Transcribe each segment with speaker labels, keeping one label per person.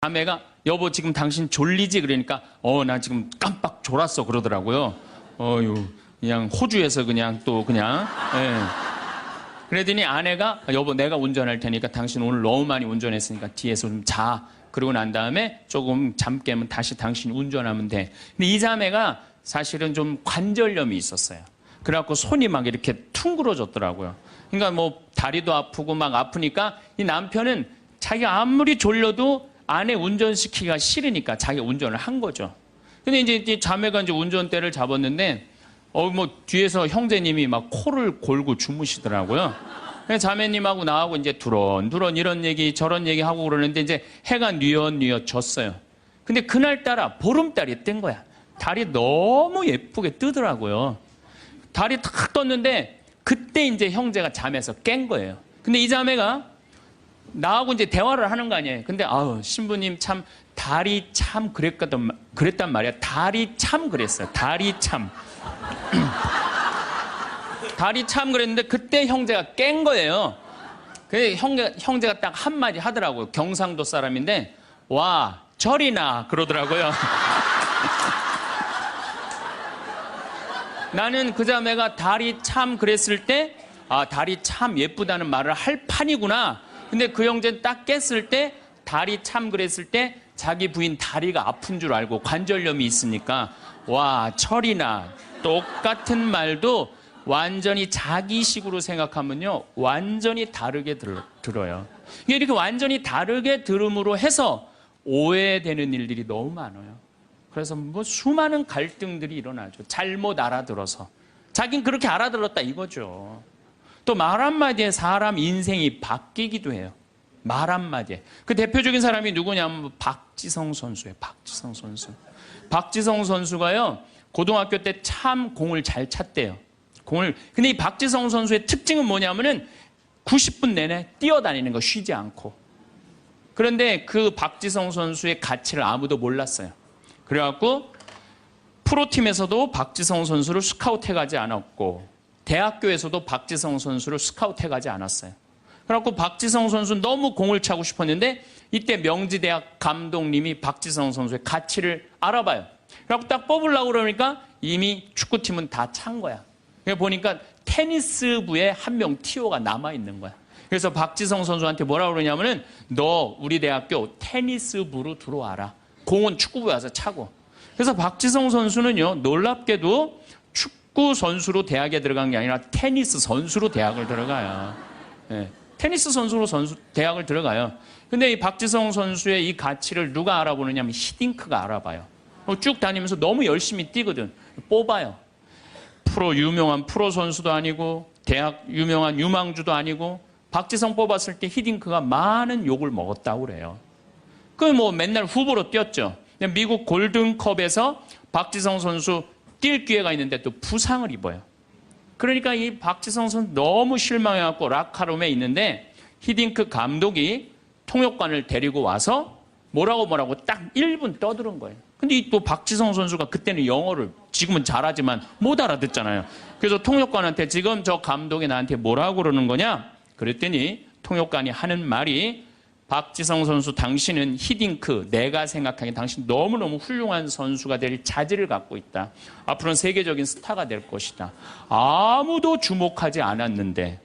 Speaker 1: 자매가 여보 지금 당신 졸리지? 그러니까 나 지금 깜빡 졸았어 그러더라고요. 그냥 호주에서 그냥 또 그냥 예. 그랬더니 아내가 여보 내가 운전할 테니까 당신 오늘 너무 많이 운전했으니까 뒤에서 좀 자. 그러고 난 다음에 조금 잠 깨면 다시 당신이 운전하면 돼. 근데 이 자매가 사실은 좀 관절염이 있었어요. 그래갖고 손이 막 이렇게 퉁그러졌더라고요. 그러니까 뭐 다리도 아프고 막 아프니까 이 남편은 자기가 아무리 졸려도 아내 운전시키기가 싫으니까 자기가 운전을 한 거죠. 근데 이제 자매가 이제 운전대를 잡았는데, 뭐 뒤에서 형제님이 막 코를 골고 주무시더라고요. 자매님하고 나하고 이제 두런두런 이런 얘기 저런 얘기 하고 그러는데 이제 해가 뉘엿뉘엿 졌어요. 근데 그날따라 보름달이 뜬 거야. 달이 너무 예쁘게 뜨더라고요. 달이 탁 떴는데 그때 이제 형제가 잠에서 깬 거예요. 근데 이 자매가 나하고 이제 대화를 하는 거 아니에요. 근데 신부님 참 달이 참 그랬단 말이야. 달이 참 그랬어요. 달이 참. 달이 참 그랬는데 그때 형제가 깬 거예요. 그래서 형제가 딱 한마디 하더라고요. 경상도 사람인데 와 절이나 그러더라고요. 나는 그 자매가 달이 참 그랬을 때 달이 참 예쁘다는 말을 할 판이구나. 근데 그 형제는 딱 깼을 때 달이 참 그랬을 때 자기 부인 다리가 아픈 줄 알고 관절염이 있으니까 와 철이나 똑같은 말도 완전히 자기식으로 생각하면요 완전히 다르게 들어요. 이렇게 완전히 다르게 들음으로 해서 오해되는 일들이 너무 많아요. 그래서 뭐 수많은 갈등들이 일어나죠. 잘못 알아들어서 자긴 그렇게 알아들었다 이거죠. 또 말 한마디에 사람 인생이 바뀌기도 해요. 말 한마디에. 그 대표적인 사람이 누구냐면 박지성 선수예요. 박지성 선수. 박지성 선수가요. 고등학교 때 참 공을 잘 찼대요. 근데 이 박지성 선수의 특징은 뭐냐면은 90분 내내 뛰어다니는 거 쉬지 않고. 그런데 그 박지성 선수의 가치를 아무도 몰랐어요. 그래갖고 프로팀에서도 박지성 선수를 스카우트해가지 않았고 대학교에서도 박지성 선수를 스카우트해가지 않았어요. 그래갖고 박지성 선수는 너무 공을 차고 싶었는데 이때 명지대학 감독님이 박지성 선수의 가치를 알아봐요. 그래갖고 딱 뽑으려고 그러니까 이미 축구팀은 다 찬 거야. 그래서 보니까 테니스부에 한 명 티오가 남아있는 거야. 그래서 박지성 선수한테 뭐라고 그러냐면은 너 우리 대학교 테니스부로 들어와라. 공은 축구부에 와서 차고. 그래서 박지성 선수는요 놀랍게도 축구 선수로 대학에 들어간 게 아니라 테니스 선수로 대학을 들어가요. 네. 테니스 선수로 대학을 들어가요. 근데 이 박지성 선수의 이 가치를 누가 알아보느냐면 히딩크가 알아봐요. 쭉 다니면서 너무 열심히 뛰거든. 뽑아요. 유명한 프로 선수도 아니고 대학 유명한 유망주도 아니고 박지성 뽑았을 때 히딩크가 많은 욕을 먹었다고 그래요. 뭐 맨날 후보로 뛰었죠. 미국 골든컵에서 박지성 선수 뛸 기회가 있는데 또 부상을 입어요. 그러니까 이 박지성 선수 너무 실망해갖고 락카룸에 있는데 히딩크 감독이 통역관을 데리고 와서 뭐라고 딱 1분 떠드는 거예요. 근데 또 박지성 선수가 그때는 영어를 지금은 잘하지만 못 알아듣잖아요. 그래서 통역관한테 지금 저 감독이 나한테 뭐라고 그러는 거냐? 그랬더니 통역관이 하는 말이 박지성 선수 당신은 히딩크 내가 생각하기에 당신 너무너무 훌륭한 선수가 될 자질을 갖고 있다. 앞으로는 세계적인 스타가 될 것이다. 아무도 주목하지 않았는데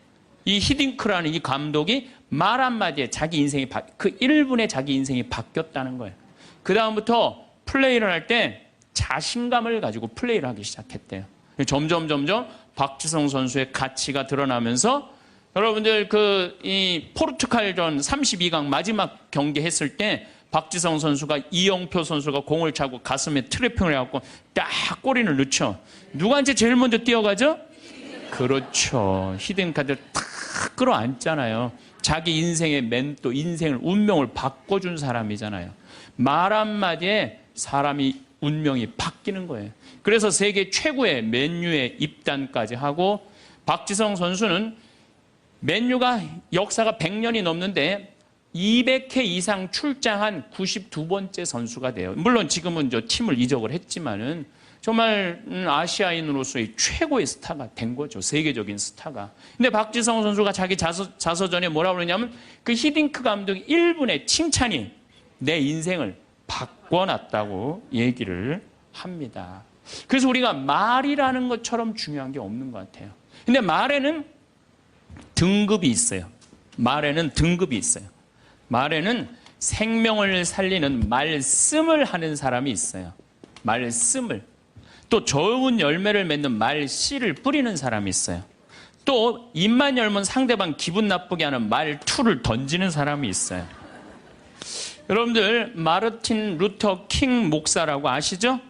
Speaker 1: 이 히딩크라는 이 감독이 말 한마디에 자기 인생이 그 1분에 자기 인생이 바뀌었다는 거예요. 그 다음부터 플레이를 할 때 자신감을 가지고 플레이를 하기 시작했대요. 점점 박지성 선수의 가치가 드러나면서 여러분들 이 포르투갈전 32강 마지막 경기 했을 때 박지성 선수가 이영표 선수가 공을 차고 가슴에 트래핑을 해갖고 딱 골인을 넣죠. 누구한테 제일 먼저 뛰어가죠? 그렇죠. 히딩크한테 탁 끌어안잖아요. 자기 인생의 멘토, 인생을 운명을 바꿔준 사람이잖아요. 말 한마디에 사람이 운명이 바뀌는 거예요. 그래서 세계 최고의 맨유에 입단까지 하고 박지성 선수는 맨유가 역사가 100년이 넘는데 200회 이상 출장한 92번째 선수가 돼요. 물론 지금은 팀을 이적을 했지만은 정말 아시아인으로서의 최고의 스타가 된 거죠. 세계적인 스타가. 근데 박지성 선수가 자기 자서전에 뭐라고 그러냐면 그 히딩크 감독이 1분의 칭찬이 내 인생을 바꿔놨다고 얘기를 합니다. 그래서 우리가 말이라는 것처럼 중요한 게 없는 것 같아요. 근데 말에는 등급이 있어요. 말에는 등급이 있어요. 말에는 생명을 살리는 말씀을 하는 사람이 있어요. 말씀을. 또 좋은 열매를 맺는 말씨를 뿌리는 사람이 있어요. 또 입만 열면 상대방 기분 나쁘게 하는 말투를 던지는 사람이 있어요. 여러분들 마르틴 루터 킹 목사라고 아시죠?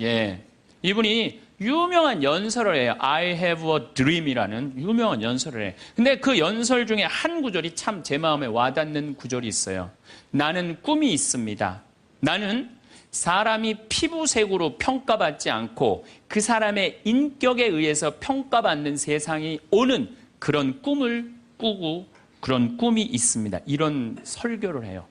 Speaker 1: 예. 이분이 유명한 연설을 해요. I have a dream이라는 유명한 연설을 해요. 근데 그 연설 중에 한 구절이 참 제 마음에 와닿는 구절이 있어요. 나는 꿈이 있습니다. 나는 사람이 피부색으로 평가받지 않고 그 사람의 인격에 의해서 평가받는 세상이 오는 그런 꿈을 꾸고 그런 꿈이 있습니다. 이런 설교를 해요.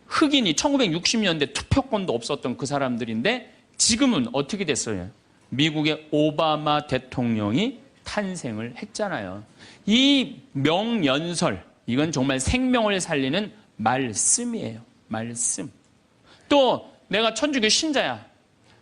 Speaker 1: 흑인이 1960년대 투표권도 없었던 그 사람들인데 지금은 어떻게 됐어요? 미국의 오바마 대통령이 탄생을 했잖아요. 이 명연설, 이건 정말 생명을 살리는 말씀이에요. 말씀. 또 내가 천주교 신자야.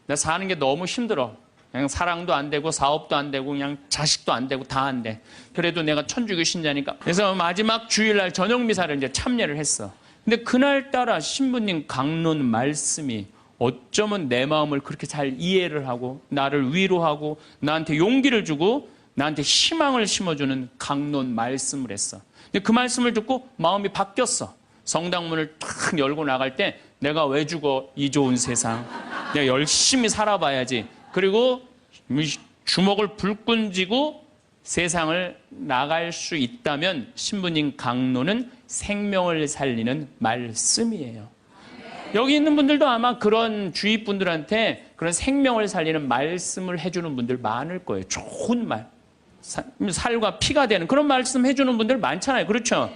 Speaker 1: 나 사는 게 너무 힘들어. 그냥 사랑도 안 되고 사업도 안 되고 그냥 자식도 안 되고 다 안 돼. 그래도 내가 천주교 신자니까. 그래서 마지막 주일날 저녁 미사를 이제 참여를 했어. 근데 그날따라 신부님 강론 말씀이 어쩌면 내 마음을 그렇게 잘 이해를 하고 나를 위로하고 나한테 용기를 주고 나한테 희망을 심어주는 강론 말씀을 했어. 근데 그 말씀을 듣고 마음이 바뀌었어. 성당문을 탁 열고 나갈 때 내가 왜 죽어 이 좋은 세상. 내가 열심히 살아봐야지. 그리고 주먹을 불끈 쥐고 세상을 나갈 수 있다면 신부님 강론은 생명을 살리는 말씀이에요. 여기 있는 분들도 아마 그런 주위 분들한테 그런 생명을 살리는 말씀을 해주는 분들 많을 거예요. 좋은 말. 살과 피가 되는 그런 말씀 해주는 분들 많잖아요. 그렇죠?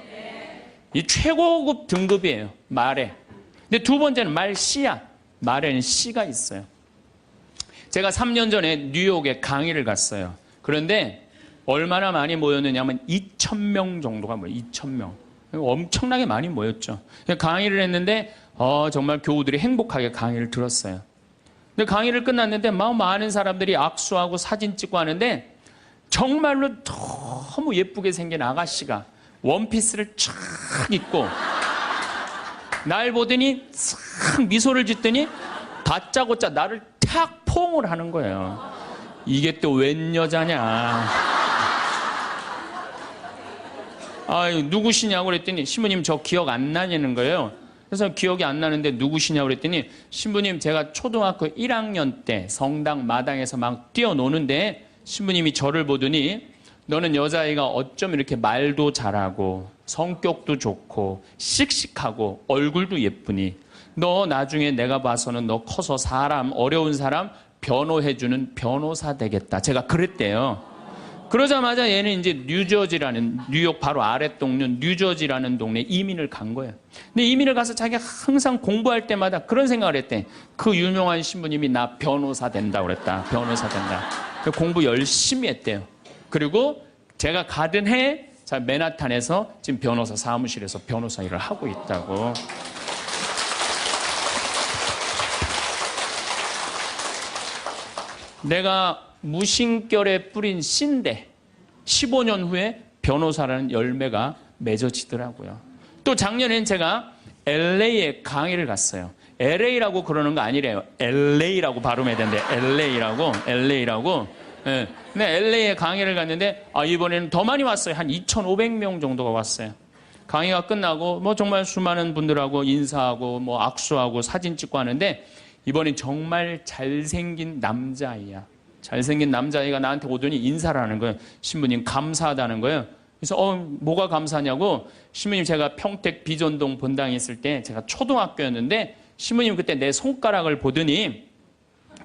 Speaker 1: 이 최고급 등급이에요. 말에. 근데 두 번째는 말씨야. 말에는 씨가 있어요. 제가 3년 전에 뉴욕에 강의를 갔어요. 그런데 얼마나 많이 모였느냐면 2,000명 정도가 모여요. 2,000명. 엄청나게 많이 모였죠. 강의를 했는데 정말 교우들이 행복하게 강의를 들었어요. 근데 강의를 끝났는데 많은 사람들이 악수하고 사진 찍고 하는데 정말로 너무 예쁘게 생긴 아가씨가 원피스를 쫙 입고 날 보더니 싹 미소를 짓더니 다짜고짜 나를 탁 포옹을 하는 거예요. 이게 또 웬 여자냐. 누구시냐고 그랬더니 신부님 저 기억 안 나냐는 거예요. 그래서 기억이 안 나는데 누구시냐고 그랬더니 신부님 제가 초등학교 1학년 때 성당 마당에서 막 뛰어노는데 신부님이 저를 보더니 너는 여자아이가 어쩜 이렇게 말도 잘하고 성격도 좋고 씩씩하고 얼굴도 예쁘니 너 나중에 내가 봐서는 너 커서 어려운 사람 변호해주는 변호사 되겠다. 제가 그랬대요. 그러자마자 얘는 이제 뉴저지라는 뉴욕 바로 아랫동네 뉴저지라는 동네에 이민을 간 거예요. 근데 이민을 가서 자기가 항상 공부할 때마다 그런 생각을 했대. 그 유명한 신부님이 나 변호사 된다 그랬다. 변호사 된다. 공부 열심히 했대요. 그리고 제가 가던 해 맨하탄에서 지금 변호사 사무실에서 변호사 일을 하고 있다고. 내가 무심결에 뿌린 씨인데 15년 후에 변호사라는 열매가 맺어지더라고요. 또 작년엔 제가 LA에 강의를 갔어요. LA라고 그러는 거 아니래요. LA라고 발음해야 되는데 LA라고. 네. 근데 LA에 강의를 갔는데 이번에는 더 많이 왔어요. 한 2,500명 정도가 왔어요. 강의가 끝나고 정말 수많은 분들하고 인사하고 악수하고 사진 찍고 하는데 이번엔 정말 잘생긴 남자아이야. 잘생긴 남자아이가 나한테 오더니 인사를 하는 거예요. 신부님 감사하다는 거예요. 그래서 뭐가 감사하냐고 신부님 제가 평택 비전동 본당에 있을 때 제가 초등학교였는데 신부님 그때 내 손가락을 보더니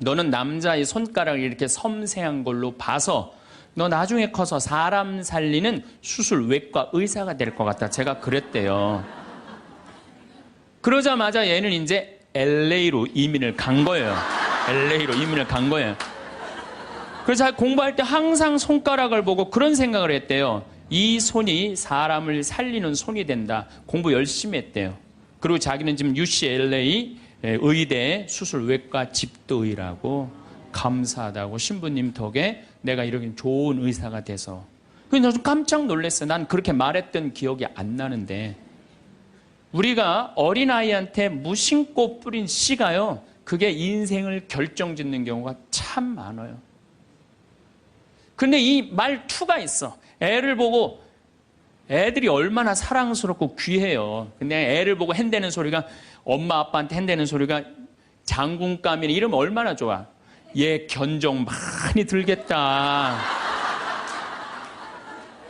Speaker 1: 너는 남자의 손가락이 이렇게 섬세한 걸로 봐서 너 나중에 커서 사람 살리는 수술 외과 의사가 될 것 같다. 제가 그랬대요. 그러자마자 얘는 이제 LA로 이민을 간 거예요. LA로 이민을 간 거예요. 그래서 공부할 때 항상 손가락을 보고 그런 생각을 했대요. 이 손이 사람을 살리는 손이 된다. 공부 열심히 했대요. 그리고 자기는 지금 UCLA 의대 수술외과 집도의라고 감사하다고 신부님 덕에 내가 이렇게 좋은 의사가 돼서. 그래서 좀 깜짝 놀랐어요. 난 그렇게 말했던 기억이 안 나는데 우리가 어린아이한테 무심코 뿌린 씨가요, 그게 인생을 결정짓는 경우가 참 많아요. 근데 이 말투가 있어. 애를 보고, 애들이 얼마나 사랑스럽고 귀해요. 근데 애를 보고 핸대는 소리가, 엄마 아빠한테 핸대는 소리가 장군감이나 이러면 얼마나 좋아. 얘 견적 많이 들겠다.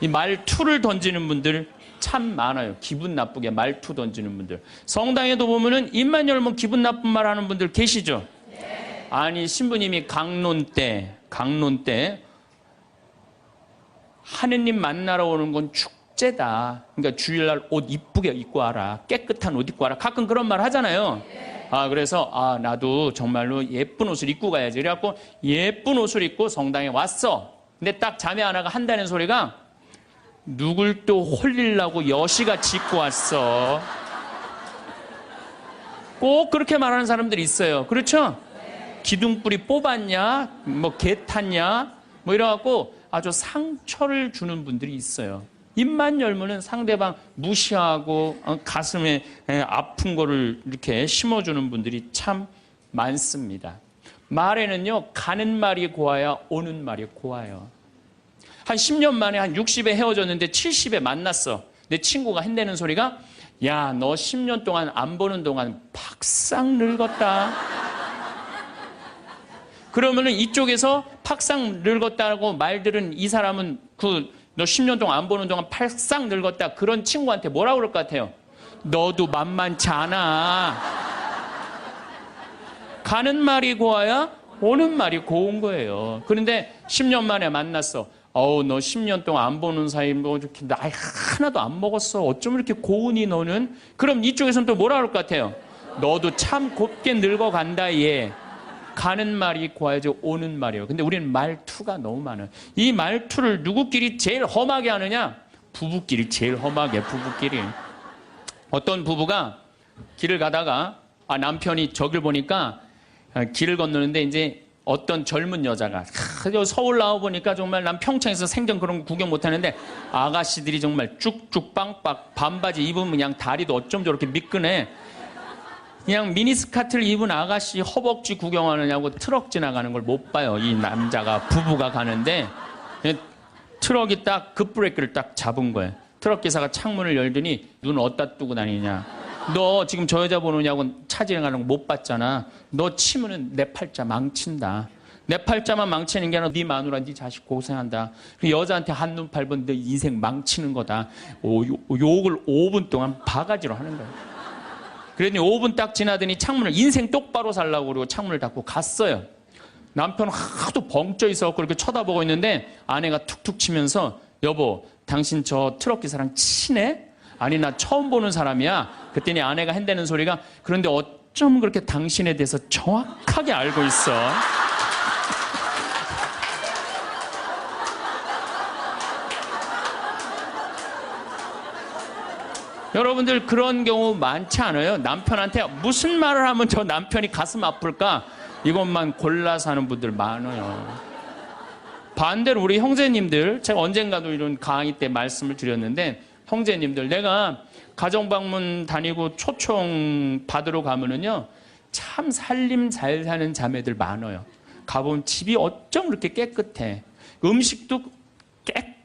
Speaker 1: 이 말투를 던지는 분들 참 많아요. 기분 나쁘게 말투 던지는 분들. 성당에도 보면은 입만 열면 기분 나쁜 말 하는 분들 계시죠? 네. 아니, 신부님이 강론 때 하느님 만나러 오는 건 축제다. 그러니까 주일날 옷 이쁘게 입고 와라. 깨끗한 옷 입고 와라. 가끔 그런 말 하잖아요. 네. 그래서 나도 정말로 예쁜 옷을 입고 가야지. 그래갖고 예쁜 옷을 입고 성당에 왔어. 근데 딱 자매 하나가 한다는 소리가 누굴 또 홀리려고 여시같이 입고 왔어. 꼭 그렇게 말하는 사람들이 있어요. 그렇죠? 기둥뿌리 뽑았냐? 뭐 개 탔냐? 뭐 이래갖고 아주 상처를 주는 분들이 있어요. 입만 열면은 상대방 무시하고 가슴에 아픈 거를 이렇게 심어주는 분들이 참 많습니다. 말에는요, 가는 말이 고와야 오는 말이 고와요. 한 10년 만에 한 60에 헤어졌는데 70에 만났어. 내 친구가 한대는 소리가, 야, 너 10년 동안 안 보는 동안 팍상 늙었다. 그러면은 이쪽에서 팍상 늙었다고 말들은 이 사람은 너 10년 동안 안 보는 동안 팍상 늙었다. 그런 친구한테 뭐라고 그럴 것 같아요? 너도 만만치 않아. 가는 말이 고와야 오는 말이 고운 거예요. 그런데 10년 만에 만났어. 너 10년 동안 안 보는 사이 뭐 이렇게 나이 하나도 안 먹었어. 어쩜 이렇게 고우니 너는? 그럼 이쪽에서는 또 뭐라 그럴 것 같아요? 너도 참 곱게 늙어간다 얘. 가는 말이 고와야지 오는 말이에요. 근데 우리는 말투가 너무 많아요. 이 말투를 누구끼리 제일 험하게 하느냐? 부부끼리 제일 험하게, 부부끼리. 어떤 부부가 길을 가다가 남편이 저길 보니까 길을 건너는데 이제 어떤 젊은 여자가 서울 나와 보니까 정말 난 평창에서 생전 그런 거 구경 못하는데 아가씨들이 정말 쭉쭉 빵빵 반바지 입으면 그냥 다리도 어쩜 저렇게 미끈해. 그냥 미니스커트를 입은 아가씨 허벅지 구경하느냐고 트럭 지나가는 걸 못 봐요. 이 남자가 부부가 가는데 트럭이 딱 급브레이크를 딱 잡은 거예요. 트럭 기사가 창문을 열더니 눈 어디다 뜨고 다니냐. 너 지금 저 여자 보느냐고 차 지나가는 거 못 봤잖아. 너 치면은 내 팔자 망친다. 내 팔자만 망치는 게 아니라 네 마누라 네 자식 고생한다. 여자한테 한눈 팔면 너 인생 망치는 거다. 욕을 5분 동안 바가지로 하는 거예요. 그랬더니 5분 딱 지나더니 창문을 인생 똑바로 살라고 그러고 창문을 닫고 갔어요. 남편은 하도 벙쪄 있어서 그렇게 쳐다보고 있는데 아내가 툭툭 치면서 여보 당신 저 트럭 기사랑 친해? 아니 나 처음 보는 사람이야. 그랬더니 아내가 한다는 소리가 그런데 어쩜 그렇게 당신에 대해서 정확하게 알고 있어? 여러분들 그런 경우 많지 않아요? 남편한테 무슨 말을 하면 저 남편이 가슴 아플까? 이것만 골라서 하는 분들 많아요. 반대로 우리 형제님들, 제가 언젠가도 이런 강의 때 말씀을 드렸는데 형제님들, 내가 가정방문 다니고 초청 받으러 가면은요 참 살림 잘 사는 자매들 많아요. 가보면 집이 어쩜 그렇게 깨끗해. 음식도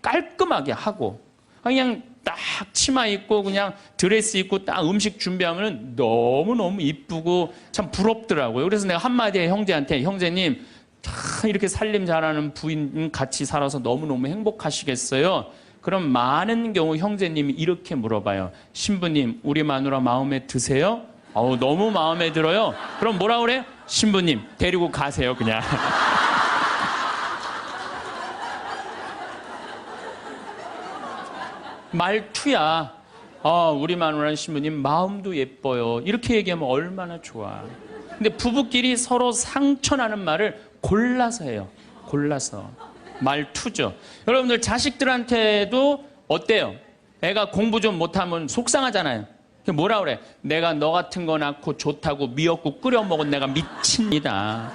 Speaker 1: 깔끔하게 하고 그냥 딱 치마 입고 그냥 드레스 입고 딱 음식 준비하면 너무너무 이쁘고 참 부럽더라고요. 그래서 내가 한마디에 형제한테 형제님 다 이렇게 살림 잘하는 부인 같이 살아서 너무너무 행복하시겠어요? 그럼 많은 경우 형제님이 이렇게 물어봐요. 신부님 우리 마누라 마음에 드세요? 너무 마음에 들어요. 그럼 뭐라 그래요? 신부님 데리고 가세요 그냥. 말투야. 우리 마누라 신부님 마음도 예뻐요. 이렇게 얘기하면 얼마나 좋아. 근데 부부끼리 서로 상처나는 말을 골라서 해요. 골라서. 말투죠. 여러분들 자식들한테도 어때요? 애가 공부 좀 못하면 속상하잖아요. 뭐라 그래? 내가 너 같은 거 낳고 좋다고 미역국 끓여 먹은 내가 미칩니다.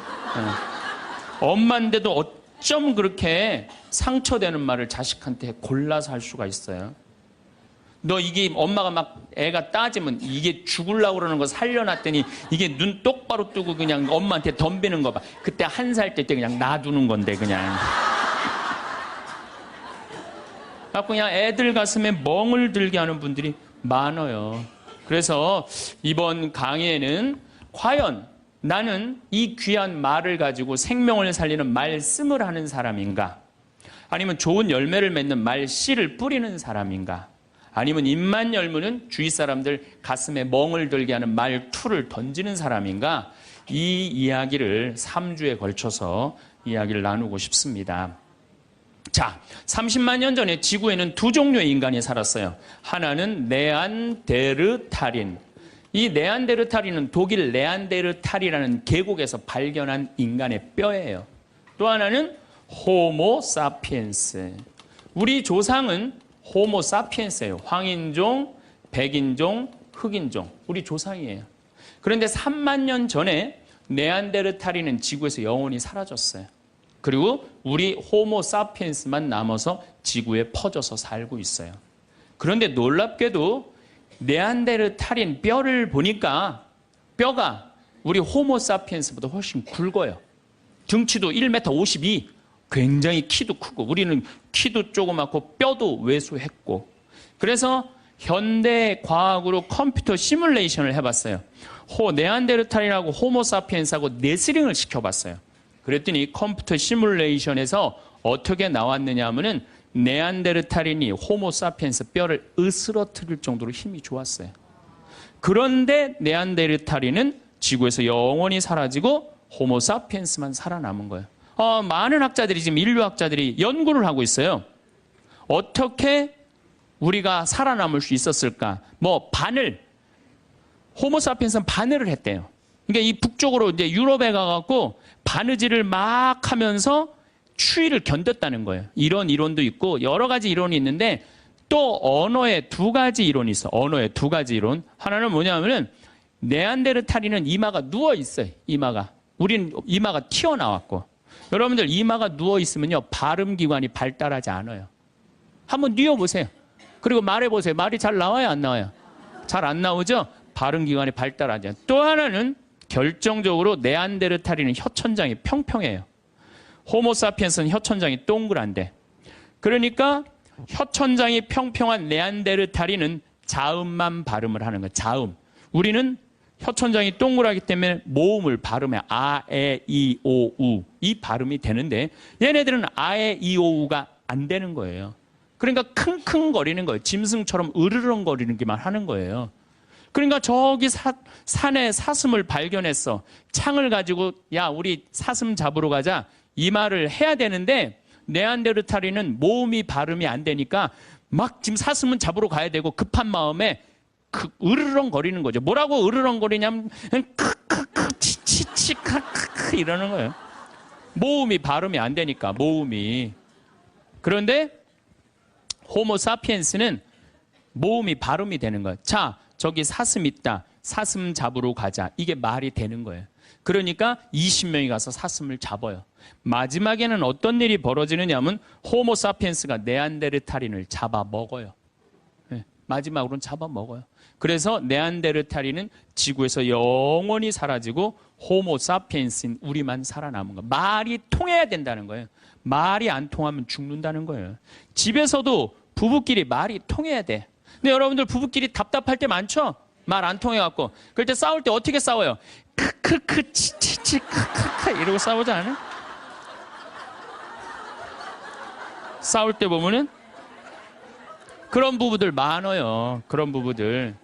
Speaker 1: 엄마인데도 어쩜 그렇게 상처되는 말을 자식한테 골라서 할 수가 있어요? 너 이게 엄마가 막 애가 따지면 이게 죽으려고 그러는 거 살려놨더니 이게 눈 똑바로 뜨고 그냥 엄마한테 덤비는 거 봐. 그때 1살 때 그냥 놔두는 건데 그냥. 그냥 애들 가슴에 멍을 들게 하는 분들이 많아요. 그래서 이번 강의에는 과연 나는 이 귀한 말을 가지고 생명을 살리는 말씀을 하는 사람인가? 아니면 좋은 열매를 맺는 말씨를 뿌리는 사람인가? 아니면 입만 열무는 주위 사람들 가슴에 멍을 들게 하는 말투를 던지는 사람인가? 이 이야기를 3주에 걸쳐서 이야기를 나누고 싶습니다. 자, 30만 년 전에 지구에는 두 종류의 인간이 살았어요. 하나는 네안데르탈인. 이 네안데르탈인은 독일 네안데르탈이라는 계곡에서 발견한 인간의 뼈예요. 또 하나는 호모 사피엔스. 우리 조상은 호모 사피엔스예요. 황인종, 백인종, 흑인종. 우리 조상이에요. 그런데 3만 년 전에 네안데르탈인은 지구에서 영원히 사라졌어요. 그리고 우리 호모 사피엔스만 남아서 지구에 퍼져서 살고 있어요. 그런데 놀랍게도 네안데르탈인 뼈를 보니까 뼈가 우리 호모 사피엔스보다 훨씬 굵어요. 등치도 1m 52, 굉장히 키도 크고 우리는 키도 조그맣고 뼈도 왜소했고 그래서 현대 과학으로 컴퓨터 시뮬레이션을 해봤어요. 네안데르탈인하고 호모 사피엔스하고 네스링을 시켜봤어요. 그랬더니 컴퓨터 시뮬레이션에서 어떻게 나왔느냐 하면은 네안데르탈인이 호모 사피엔스 뼈를 으스러뜨릴 정도로 힘이 좋았어요. 그런데 네안데르탈인은 지구에서 영원히 사라지고 호모 사피엔스만 살아남은 거예요. 많은 학자들이 지금 인류학자들이 연구를 하고 있어요. 어떻게 우리가 살아남을 수 있었을까? 호모 사피엔스는 바늘을 했대요. 그러니까 이 북쪽으로 이제 유럽에 가갖고 바느질을 막 하면서 추위를 견뎠다는 거예요. 이런 이론도 있고 여러 가지 이론이 있는데 또 언어에 2가지 이론이 있어. 언어에 2가지 이론. 하나는 뭐냐면은 네안데르탈인은 이마가 누워 있어요. 이마가. 우리는 이마가 튀어나왔고. 여러분들 이마가 누워 있으면요 발음 기관이 발달하지 않아요. 한번 뉘어보세요. 그리고 말해보세요. 말이 잘 나와요, 안 나와요? 잘 안 나오죠? 발음 기관이 발달하지 않아요. 또 하나는 결정적으로 네안데르탈인은 혀천장이 평평해요. 호모사피엔스는 혀천장이 동그란데. 그러니까 혀천장이 평평한 네안데르탈인은 자음만 발음을 하는 거예요. 자음. 우리는 혀천장이 동그랗기 때문에 모음을 발음해. 아, 에, 이, 오, 우. 이 발음이 되는데 얘네들은 아, 에, 이, 오, 우가 안 되는 거예요. 그러니까 킁킁거리는 거예요. 짐승처럼 으르렁거리는 게만 하는 거예요. 그러니까 저기 산에 사슴을 발견했어. 창을 가지고 야 우리 사슴 잡으러 가자. 이 말을 해야 되는데 네안데르탈인은 모음이 발음이 안 되니까 막 지금 사슴은 잡으러 가야 되고 급한 마음에 으르렁거리는 거죠. 뭐라고 으르렁거리냐면 크크크 치치치 카크크 이러는 거예요. 모음이 발음이 안 되니까 모음이. 그런데 호모 사피엔스는 모음이 발음이 되는 거예요. 자, 저기 사슴 있다. 사슴 잡으러 가자. 이게 말이 되는 거예요. 그러니까 20명이 가서 사슴을 잡아요. 마지막에는 어떤 일이 벌어지느냐 하면 호모 사피엔스가 네안데르탈인을 잡아먹어요. 네, 마지막으로는 잡아먹어요. 그래서 네안데르탈인은 지구에서 영원히 사라지고 호모 사피엔스인 우리만 살아남은 거예요. 말이 통해야 된다는 거예요. 말이 안 통하면 죽는다는 거예요. 집에서도 부부끼리 말이 통해야 돼. 근데 여러분들 부부끼리 답답할 때 많죠? 말 안 통해갖고. 그럴 때 싸울 때 어떻게 싸워요? 크크크 치치치 크크크 이러고 싸우지 않아요? 싸울 때 보면은 그런 부부들 많아요. 그런 부부들.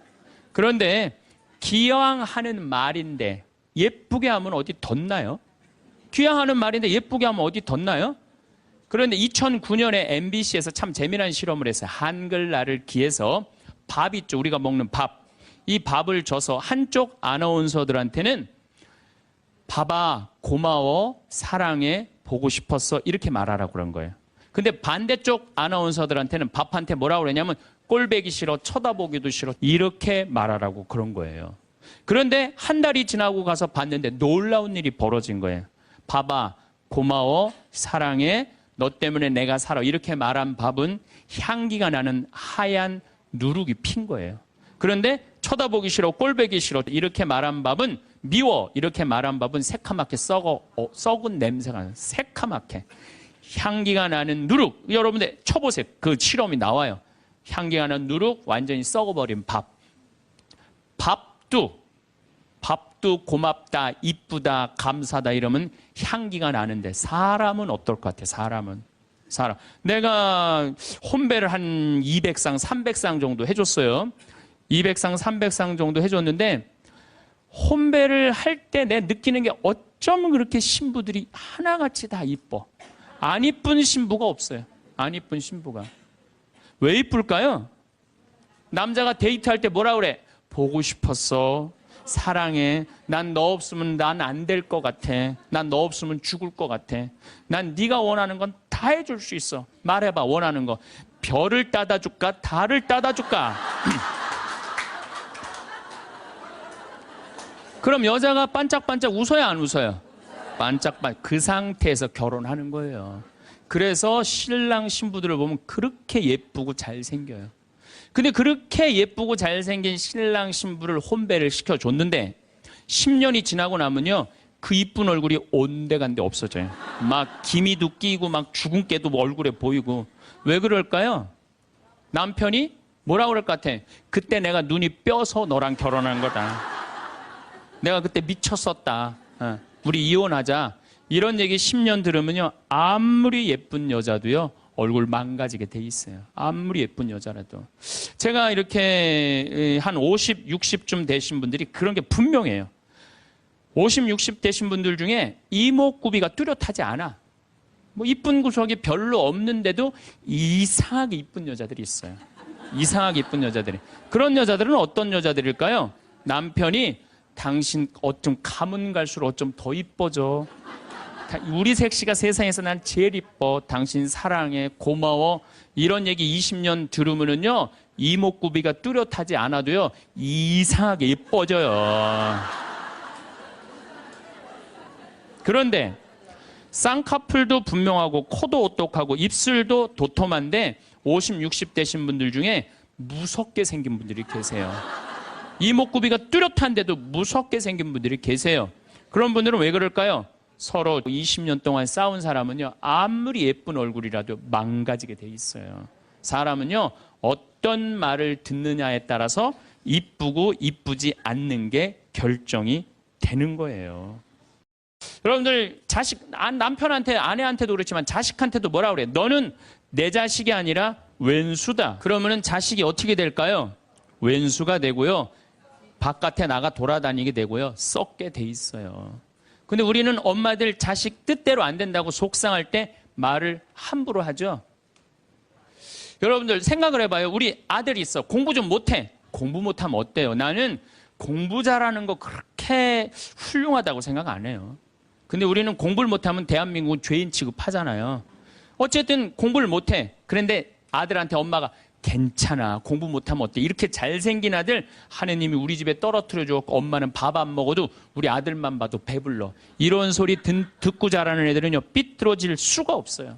Speaker 1: 그런데 기왕 하는 말인데 예쁘게 하면 어디 덧나요? 기왕 하는 말인데 예쁘게 하면 어디 덧나요? 그런데 2009년에 MBC에서 참 재미난 실험을 했어요. 한글날을 기해서 밥 있죠. 우리가 먹는 밥. 이 밥을 줘서 한쪽 아나운서들한테는 밥아 고마워 사랑해 보고 싶었어 이렇게 말하라고 그런 거예요. 근데 반대쪽 아나운서들한테는 밥한테 뭐라고 그러냐면 꼴배기 싫어, 쳐다보기도 싫어, 이렇게 말하라고 그런 거예요. 그런데 한 달이 지나고 가서 봤는데 놀라운 일이 벌어진 거예요. 봐봐, 고마워, 사랑해, 너 때문에 내가 살아, 이렇게 말한 밥은 향기가 나는 하얀 누룩이 핀 거예요. 그런데 쳐다보기 싫어, 꼴배기 싫어, 이렇게 말한 밥은 미워, 이렇게 말한 밥은 새카맣게 썩은 냄새가 나요. 새카맣게 향기가 나는 누룩. 여러분들 쳐보세요. 그 실험이 나와요. 향기가 나는 누룩, 완전히 썩어버린 밥. 밥도 고맙다, 이쁘다, 감사다 이러면 향기가 나는데 사람은 어떨 것 같아? 사람. 내가 혼배를 한 200상, 300상 정도 해줬어요. 200상, 300상 정도 해줬는데 혼배를 할 때 내 느끼는 게 어쩌면 그렇게 신부들이 하나같이 다 이뻐. 안 이쁜 신부가 없어요. 안 이쁜 신부가. 왜 이쁠까요? 남자가 데이트할 때 뭐라 그래? 보고 싶었어. 사랑해. 난 너 없으면 난 안 될 것 같아. 난 너 없으면 죽을 것 같아. 난 네가 원하는 건 다 해줄 수 있어. 말해봐, 원하는 거. 별을 따다 줄까? 달을 따다 줄까? 그럼 여자가 반짝반짝 웃어야 안 웃어요? 반짝반짝. 그 상태에서 결혼하는 거예요. 그래서 신랑 신부들을 보면 그렇게 예쁘고 잘생겨요. 근데 그렇게 예쁘고 잘생긴 신랑 신부를 혼배를 시켜줬는데 10년이 지나고 나면요, 그 이쁜 얼굴이 온데간데 없어져요. 막 기미도 끼고 막 죽은 깨도 얼굴에 보이고. 왜 그럴까요? 남편이 뭐라 그럴 것 같아? 그때 내가 눈이 뼈서 너랑 결혼한 거다. 내가 그때 미쳤었다. 우리 이혼하자. 이런 얘기 10년 들으면요, 아무리 예쁜 여자도요, 얼굴 망가지게 돼 있어요. 아무리 예쁜 여자라도. 제가 이렇게 한 50, 60쯤 되신 분들이 그런 게 분명해요. 50, 60 되신 분들 중에 이목구비가 뚜렷하지 않아. 뭐 이쁜 구석이 별로 없는데도 이상하게 이쁜 여자들이 있어요. 이상하게 이쁜 여자들이. 그런 여자들은 어떤 여자들일까요? 남편이 당신 어쩜 가면 갈수록 어쩜 더 이뻐져. 우리 색시가 세상에서 난 제일 이뻐. 당신 사랑해. 고마워. 이런 얘기 20년 들으면은요, 이목구비가 뚜렷하지 않아도요, 이상하게 이뻐져요. 그런데 쌍꺼풀도 분명하고 코도 오똑하고 입술도 도톰한데 50, 60 되신 분들 중에 무섭게 생긴 분들이 계세요. 이목구비가 뚜렷한데도 무섭게 생긴 분들이 계세요. 그런 분들은 왜 그럴까요? 서로 20년 동안 싸운 사람은요, 아무리 예쁜 얼굴이라도 망가지게 돼 있어요. 사람은요, 어떤 말을 듣느냐에 따라서 이쁘고 이쁘지 않는 게 결정이 되는 거예요. 여러분들 남편한테, 아내한테도 그렇지만 자식한테도 뭐라 그래? 너는 내 자식이 아니라 왼수다. 그러면은 자식이 어떻게 될까요? 왼수가 되고요, 바깥에 나가 돌아다니게 되고요, 썩게 돼 있어요. 근데 우리는 엄마들 자식 뜻대로 안 된다고 속상할 때 말을 함부로 하죠. 여러분들 생각을 해봐요. 우리 아들이 있어. 공부 좀 못해. 공부 못하면 어때요? 나는 공부 잘하는 거 그렇게 훌륭하다고 생각 안 해요. 근데 우리는 공부를 못하면 대한민국은 죄인 취급하잖아요. 어쨌든 공부를 못해. 그런데 아들한테 엄마가 괜찮아, 공부 못하면 어때? 이렇게 잘생긴 아들 하느님이 우리 집에 떨어뜨려 주었고 엄마는 밥 안 먹어도 우리 아들만 봐도 배불러. 이런 소리 듣고 자라는 애들은요, 삐뚤어질 수가 없어요.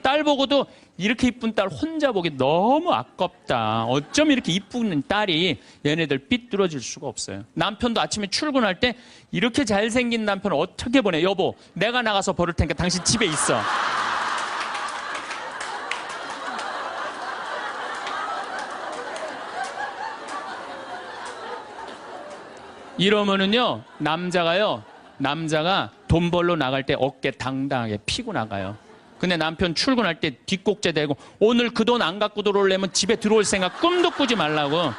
Speaker 1: 딸 보고도 이렇게 이쁜 딸 혼자 보기 너무 아깝다. 어쩜 이렇게 이쁜 딸이, 얘네들 삐뚤어질 수가 없어요. 남편도 아침에 출근할 때 이렇게 잘생긴 남편 어떻게 보내? 여보, 내가 나가서 버릴 테니까 당신 집에 있어. 이러면은요, 남자가 돈 벌러 나갈 때 어깨 당당하게 피고 나가요. 근데 남편 출근할 때 뒷꼭지 대고 오늘 그 돈 안 갖고 들어오려면 집에 들어올 생각 꿈도 꾸지 말라고.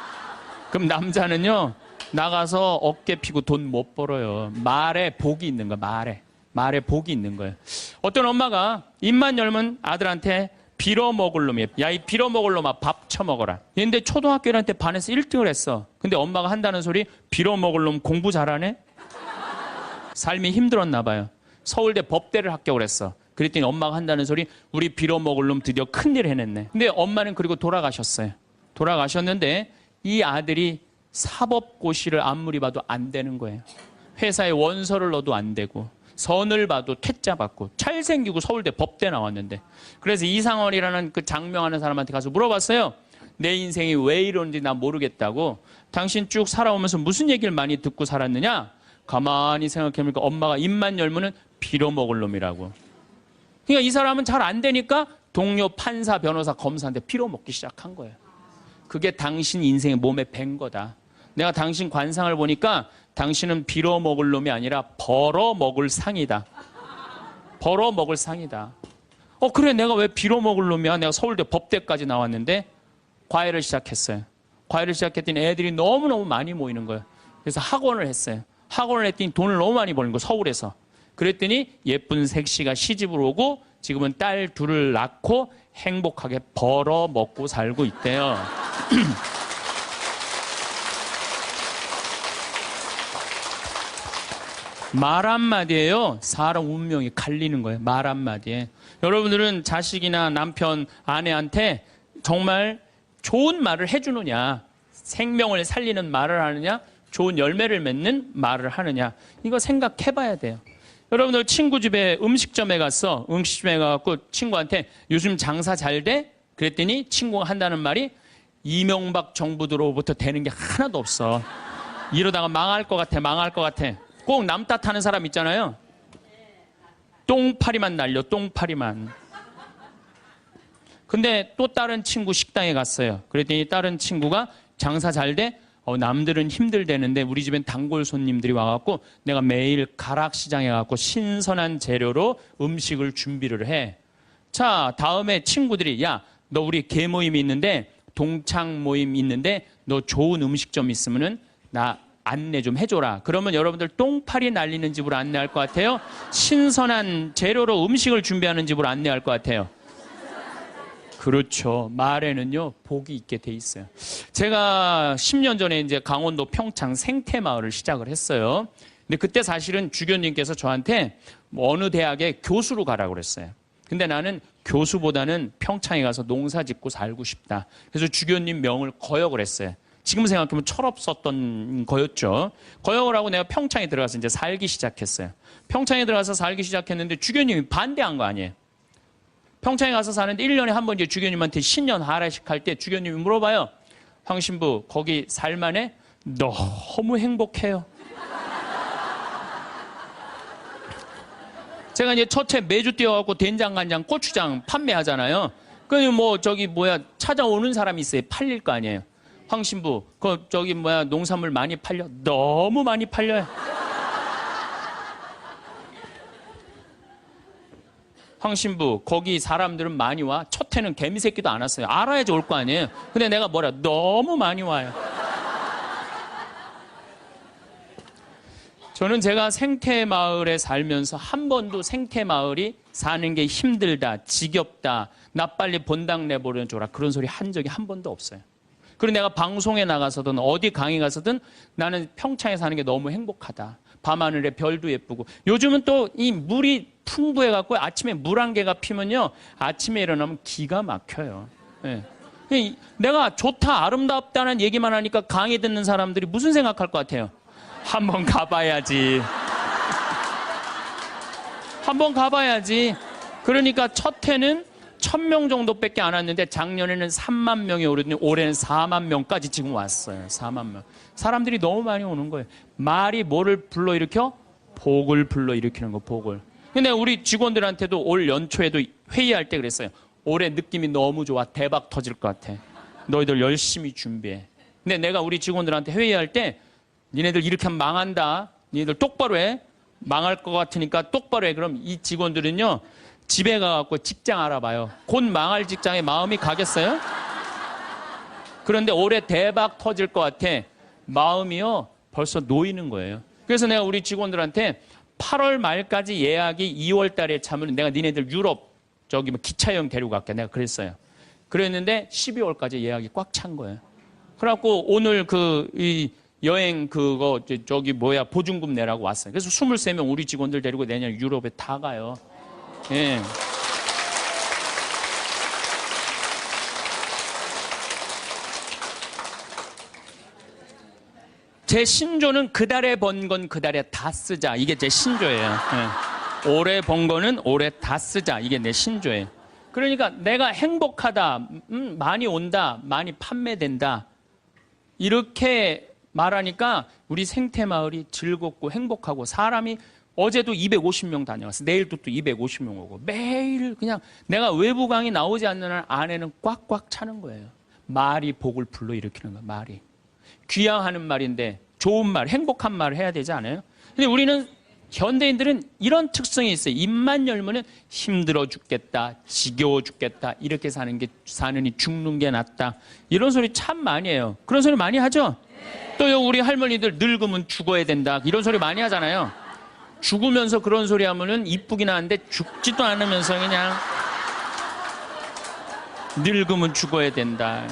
Speaker 1: 그럼 남자는요, 나가서 어깨 피고 돈 못 벌어요. 말에 복이 있는 거야. 말에 복이 있는 거예요. 어떤 엄마가 입만 열면 아들한테 빌어먹을 놈이에요. 야, 이 빌어먹을 놈아, 밥 처먹어라. 근데 초등학교 1학년 때 반에서 1등을 했어. 근데 엄마가 한다는 소리, 빌어먹을 놈 공부 잘하네? 삶이 힘들었나 봐요. 서울대 법대를 합격을 했어. 그랬더니 엄마가 한다는 소리, 우리 빌어먹을 놈 드디어 큰일 해냈네. 근데 엄마는 그리고 돌아가셨어요. 돌아가셨는데 이 아들이 사법고시를 아무리 봐도 안 되는 거예요. 회사에 원서를 넣어도 안 되고 선을 봐도 퇴짜 받고 잘생기고 서울대 법대 나왔는데 그래서 이상원이라는 그 장명하는 사람한테 가서 물어봤어요. 내 인생이 왜 이러는지 난 모르겠다고. 당신 쭉 살아오면서 무슨 얘기를 많이 듣고 살았느냐? 가만히 생각해보니까 엄마가 입만 열면은 빌어먹을 놈이라고. 그러니까 이 사람은 잘 안 되니까 동료 판사, 변호사, 검사한테 빌어먹기 시작한 거예요. 그게 당신 인생의 몸에 밴 거다. 내가 당신 관상을 보니까 당신은 빌어먹을 놈이 아니라 벌어먹을 상이다. 벌어먹을 상이다. 그래 내가 왜 빌어먹을 놈이야? 내가 서울대 법대까지 나왔는데 과외를 시작했어요. 과외를 시작했더니 애들이 너무너무 많이 모이는 거예요. 그래서 학원을 했어요. 학원을 했더니 돈을 너무 많이 버는 거예요. 서울에서. 그랬더니 예쁜 색시가 시집을 오고 지금은 딸 둘을 낳고 행복하게 벌어먹고 살고 있대요. 말 한마디에요. 사람 운명이 갈리는 거예요. 말 한마디에. 여러분들은 자식이나 남편, 아내한테 정말 좋은 말을 해주느냐, 생명을 살리는 말을 하느냐, 좋은 열매를 맺는 말을 하느냐, 이거 생각해봐야 돼요. 여러분들 친구 집에 음식점에 갔어. 음식점에 가갖고 친구한테 요즘 장사 잘 돼? 그랬더니 친구가 한다는 말이 이명박 정부 들어부터 되는 게 하나도 없어. 이러다가 망할 것 같아, 망할 것 같아. 꼭 남 탓하는 사람 있잖아요. 똥파리만 날려, 똥파리만. 근데 또 다른 친구 식당에 갔어요. 그랬더니 다른 친구가 장사 잘 돼? 남들은 힘들대는데 우리 집엔 단골 손님들이 와갖고 내가 매일 가락시장에 가갖고 신선한 재료로 음식을 준비를 해. 자, 다음에 친구들이 야, 너 우리 개 모임이 있는데 동창 모임 있는데 너 좋은 음식점 있으면은 나 안내 좀 해줘라. 그러면 여러분들 똥파리 날리는 집으로 안내할 것 같아요? 신선한 재료로 음식을 준비하는 집으로 안내할 것 같아요? 그렇죠. 말에는요, 복이 있게 돼 있어요. 제가 10년 전에 이제 강원도 평창 생태마을을 시작을 했어요. 근데 그때 사실은 주교님께서 저한테 어느 대학에 교수로 가라고 그랬어요. 근데 나는 교수보다는 평창에 가서 농사 짓고 살고 싶다. 그래서 주교님 명을 거역을 했어요. 지금 생각하면 철없었던 거였죠. 거역을 하고 내가 평창에 들어가서 이제 살기 시작했어요. 평창에 들어가서 살기 시작했는데 주교님이 반대한 거 아니에요. 평창에 가서 사는데 1년에 한 번 이제 주교님한테 신년 하례식 할 때 주교님이 물어봐요. 황 신부, 거기 살만해? 너무 행복해요. 제가 이제 첫째 매주 뛰어갖고 된장, 간장, 고추장 판매하잖아요. 찾아오는 사람이 있어요. 팔릴 거 아니에요. 황 신부, 농산물 많이 팔려? 너무 많이 팔려요. 황 신부, 거기 사람들은 많이 와? 첫 해는 개미 새끼도 안 왔어요. 알아야지 올 거 아니에요. 근데 내가 너무 많이 와요. 저는 제가 생태마을에 살면서 한 번도 생태마을이 사는 게 힘들다, 지겹다, 나 빨리 본당 내보내줘라 그런 소리 한 적이 한 번도 없어요. 그리고 내가 방송에 나가서든 어디 강의 가서든 나는 평창에 사는 게 너무 행복하다. 밤하늘에 별도 예쁘고 요즘은 또 이 물이 풍부해갖고 아침에 물 한 개가 피면요 아침에 일어나면 기가 막혀요. 네. 내가 좋다 아름답다는 얘기만 하니까 강의 듣는 사람들이 무슨 생각할 것 같아요? 한번 가봐야지. 한번 가봐야지. 그러니까 첫 해는 1000명 정도밖에 안 왔는데 작년에는 3만 명이 오르더니 올해는 4만 명까지 지금 왔어요. 4만 명. 사람들이 너무 많이 오는 거예요. 말이 뭐를 불러일으켜? 복을 불러일으키는 거, 복을. 근데 우리 직원들한테도 올 연초에도 회의할 때 그랬어요. 올해 느낌이 너무 좋아. 대박 터질 것 같아. 너희들 열심히 준비해. 근데 내가 우리 직원들한테 회의할 때 니네들 이렇게 하면 망한다. 니네들 똑바로 해. 망할 것 같으니까 똑바로 해. 그럼 이 직원들은요. 집에 가갖고 직장 알아봐요. 곧 망할 직장에 마음이 가겠어요? 그런데 올해 대박 터질 것 같아. 마음이요. 벌써 놓이는 거예요. 그래서 내가 우리 직원들한테 8월 말까지 예약이 2월 달에 차면 내가 니네들 유럽 기차 여행 데려갈게. 내가 그랬어요. 그랬는데 12월까지 예약이 꽉 찬 거예요. 그래갖고 오늘 이 여행 보증금 내라고 왔어요. 그래서 23명 우리 직원들 데리고 내년 유럽에 다 가요. 예. 제 신조는 그달에 번 건 그달에 다 쓰자. 이게 제 신조예요. 예. 올해 번 거는 올해 다 쓰자. 이게 내 신조예요. 그러니까 내가 행복하다, 많이 온다, 많이 판매된다. 이렇게 말하니까 우리 생태마을이 즐겁고 행복하고 사람이 어제도 250명 다녀왔어. 내일도 또 250명 오고 매일 그냥 내가 외부 강의 나오지 않는 한 안에는 꽉꽉 차는 거예요. 말이 복을 불러일으키는 거야. 말이. 귀향하는 말인데 좋은 말, 행복한 말을 해야 되지 않아요? 근데 우리는 현대인들은 이런 특성이 있어요. 입만 열면은 힘들어 죽겠다, 지겨워 죽겠다, 이렇게 사느니 죽는 게 낫다. 이런 소리 참 많이 해요. 그런 소리 많이 하죠? 또요, 우리 할머니들 늙으면 죽어야 된다. 이런 소리 많이 하잖아요. 죽으면서 그런 소리 하면은 이쁘긴 한데 죽지도 않으면서 그냥 늙으면 죽어야 된다.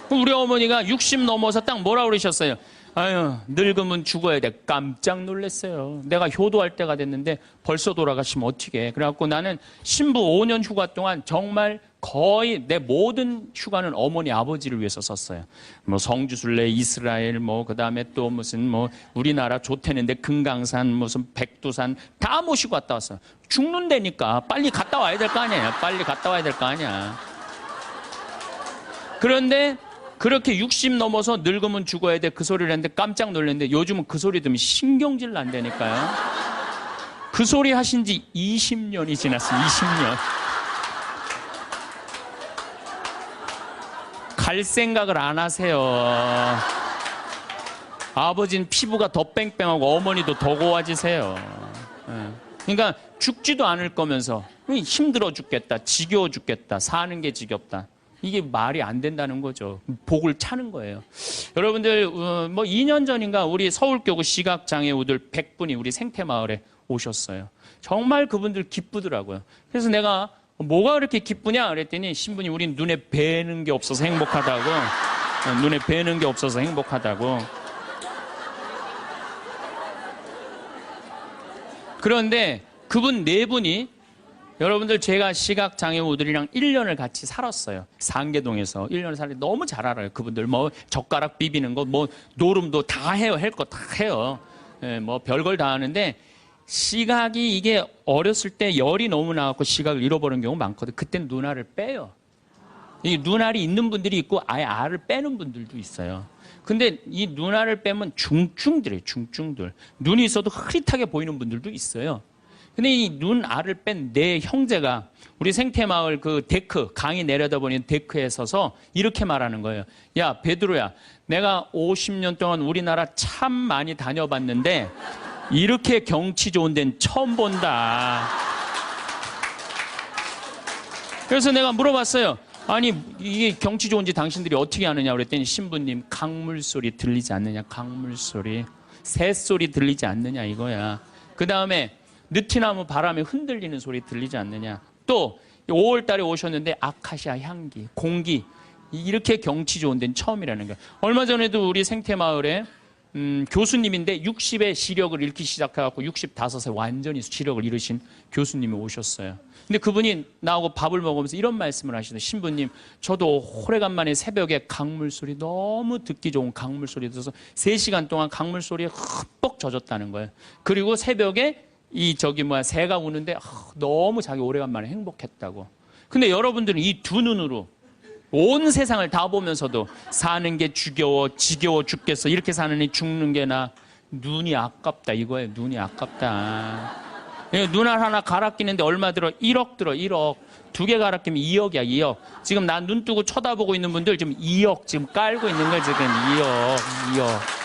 Speaker 1: 우리 어머니가 60 넘어서 딱 뭐라 그러셨어요? 아유, 늙으면 죽어야 돼. 깜짝 놀랐어요. 내가 효도할 때가 됐는데 벌써 돌아가시면 어떻게 해. 그래갖고 나는 신부 5년 휴가 동안 정말 거의 내 모든 휴가는 어머니 아버지를 위해서 썼어요. 뭐 성주순례, 이스라엘, 뭐 그다음에 또 무슨 뭐 우리나라 좋대는데 금강산, 무슨 백두산 다 모시고 갔다 왔어요. 죽는다니까 빨리 갔다 와야 될 거 아니야. 빨리 갔다 와야 될 거 아니야. 그런데 그렇게 60 넘어서 늙으면 죽어야 돼. 그 소리를 했는데 깜짝 놀랐는데 요즘은 그 소리 들으면 신경질 난다니까요. 그 소리 하신 지 20년이 지났어요. 20년. 갈 생각을 안 하세요. 아버지는 피부가 더 뺑뺑하고 어머니도 더 고와지세요. 그러니까 죽지도 않을 거면서 힘들어 죽겠다, 지겨워 죽겠다, 사는 게 지겹다. 이게 말이 안 된다는 거죠. 복을 차는 거예요. 여러분들 뭐 2년 전인가 우리 서울교구 시각장애우들 100분이 우리 생태마을에 오셨어요. 정말 그분들 기쁘더라고요. 그래서 내가 뭐가 그렇게 기쁘냐 그랬더니 신부님 우린 눈에 뵈는 게 없어서 행복하다고. 눈에 뵈는 게 없어서 행복하다고. 그런데 그분 네 분이 여러분들 제가 시각장애우들이랑 1년을 같이 살았어요. 상계동에서 1년을 살았는데 너무 잘 알아요. 그분들 뭐 젓가락 비비는 거, 뭐 노름도 다 해요. 할 거 다 해요. 예, 뭐 별걸 다 하는데 시각이 이게 어렸을 때 열이 너무 나갖고 시각을 잃어버리는 경우 많거든. 그때는 눈알을 빼요. 이 눈알이 있는 분들이 있고 아예 알을 빼는 분들도 있어요. 근데 이 눈알을 빼면 중증들이에요. 중증들. 눈이 있어도 흐릿하게 보이는 분들도 있어요. 근데 이 눈알을 뺀 내 형제가 우리 생태마을 그 데크, 강이 내려다보는 데크에 서서 이렇게 말하는 거예요. 야, 베드로야, 내가 50년 동안 우리나라 참 많이 다녀봤는데 이렇게 경치 좋은 데는 처음 본다. 그래서 내가 물어봤어요. 아니, 이게 경치 좋은지 당신들이 어떻게 아느냐 그랬더니 신부님, 강물 소리 들리지 않느냐, 강물 소리. 새소리 들리지 않느냐 이거야. 그 다음에 느티나무 바람에 흔들리는 소리 들리지 않느냐. 또 5월 달에 오셨는데 아카시아 향기, 공기 이렇게 경치 좋은 데는 처음이라는 거예요. 얼마 전에도 우리 생태마을에 교수님인데 60에 시력을 잃기 시작해갖고 65세 완전히 시력을 잃으신 교수님이 오셨어요. 근데 그분이 나하고 밥을 먹으면서 이런 말씀을 하시더라고요. 신부님, 저도 오래간만에 새벽에 강물 소리 너무 듣기 좋은 강물 소리 들어서 3시간 동안 강물 소리에 흠뻑 젖었다는 거예요. 그리고 새벽에 새가 우는데 너무 자기 오래간만에 행복했다고. 근데 여러분들은 이 두 눈으로 온 세상을 다 보면서도 사는 게 지겨워 죽겠어. 이렇게 사느니 죽는 게 나. 눈이 아깝다 이거예요. 눈이 아깝다. 눈알 하나 갈아 끼는데 얼마 들어? 1억 들어. 1억. 2개 갈아 끼면 2억이야. 2억. 지금 난 눈 뜨고 쳐다보고 있는 분들 지금 2억 지금 깔고 있는 거야. 지금 2억.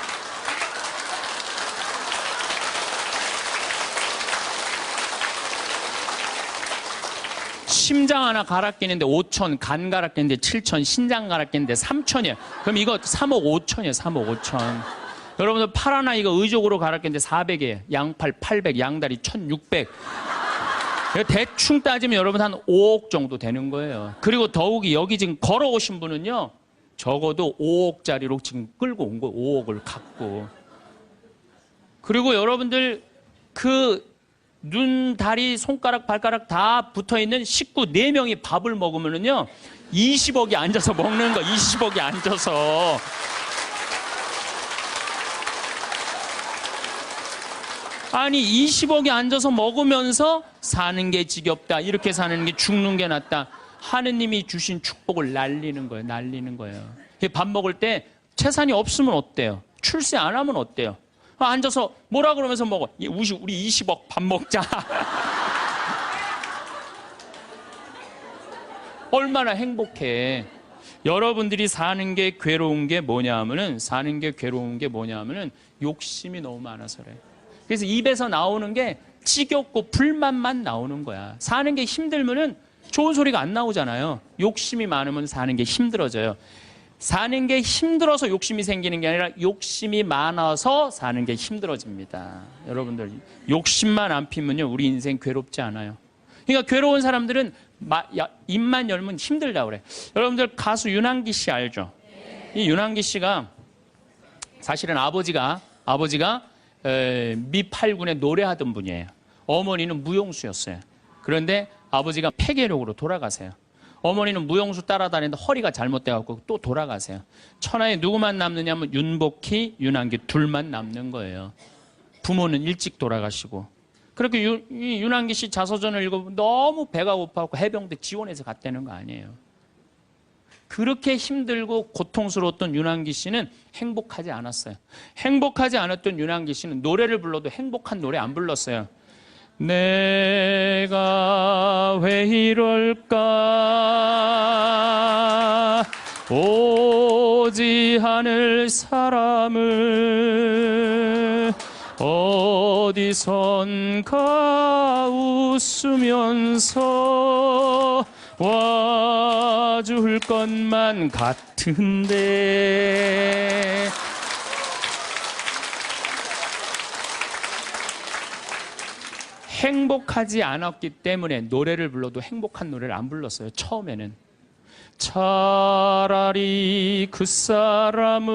Speaker 1: 심장 하나 갈아 끼는데 5천, 간 갈아 끼는데 7천, 신장 갈아 끼는데 3천이에요. 그럼 이거 3억 5천이에요. 3억 5천. 여러분들 팔 하나 이거 의족으로 갈아 끼는데 400이에요. 양팔 800, 양다리 1600. 대충 따지면 여러분 한 5억 정도 되는 거예요. 그리고 더욱이 여기 지금 걸어오신 분은요. 적어도 5억짜리로 지금 끌고 온 거예요. 5억을 갖고. 그리고 여러분들 눈, 다리, 손가락, 발가락 다 붙어있는 식구 4명이 밥을 먹으면은요, 20억이 앉아서 먹는 거, 20억이 앉아서. 아니 20억이 앉아서 먹으면서 사는 게 지겹다. 이렇게 사는 게 죽는 게 낫다. 하느님이 주신 축복을 날리는 거예요. 날리는 거예요. 밥 먹을 때 재산이 없으면 어때요? 출세 안 하면 어때요? 앉아서 뭐라 그러면서 먹어. 우리 20억 밥 먹자. 얼마나 행복해. 여러분들이 사는 게 괴로운 게 뭐냐 하면은 욕심이 너무 많아서 그래. 그래서 입에서 나오는 게 지겹고 불만만 나오는 거야. 사는 게 힘들면은 좋은 소리가 안 나오잖아요. 욕심이 많으면 사는 게 힘들어져요. 사는 게 힘들어서 욕심이 생기는 게 아니라 욕심이 많아서 사는 게 힘들어집니다. 여러분들 욕심만 안 피면요 우리 인생 괴롭지 않아요. 그러니까 괴로운 사람들은 입만 열면 힘들다고 그래. 여러분들 가수 윤한기 씨 알죠? 이 윤한기 씨가 사실은 아버지가 미 8군에 노래하던 분이에요. 어머니는 무용수였어요. 그런데 아버지가 폐결핵으로 돌아가세요. 어머니는 무용수 따라다니는데 허리가 잘못돼갖고 또 돌아가세요. 천하에 누구만 남느냐면 윤복희, 윤한기 둘만 남는 거예요. 부모는 일찍 돌아가시고. 그렇게 윤한기 씨 자서전을 읽어보면 너무 배가 고파갖고 해병대 지원해서 갔다는 거 아니에요. 그렇게 힘들고 고통스러웠던 윤한기 씨는 행복하지 않았어요. 행복하지 않았던 윤한기 씨는 노래를 불러도 행복한 노래 안 불렀어요. 내가 왜 이럴까 오지 않을 사람을 어디선가 웃으면서 와줄 것만 같은데 행복하지 않았기 때문에 노래를 불러도 행복한 노래를 안 불렀어요. 처음에는. 차라리 그 사람을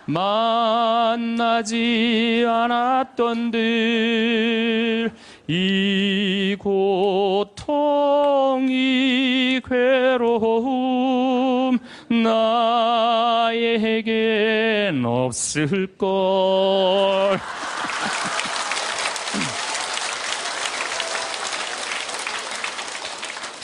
Speaker 1: 만나지 않았던들 이 고통 이 괴로움 나에겐 없을걸.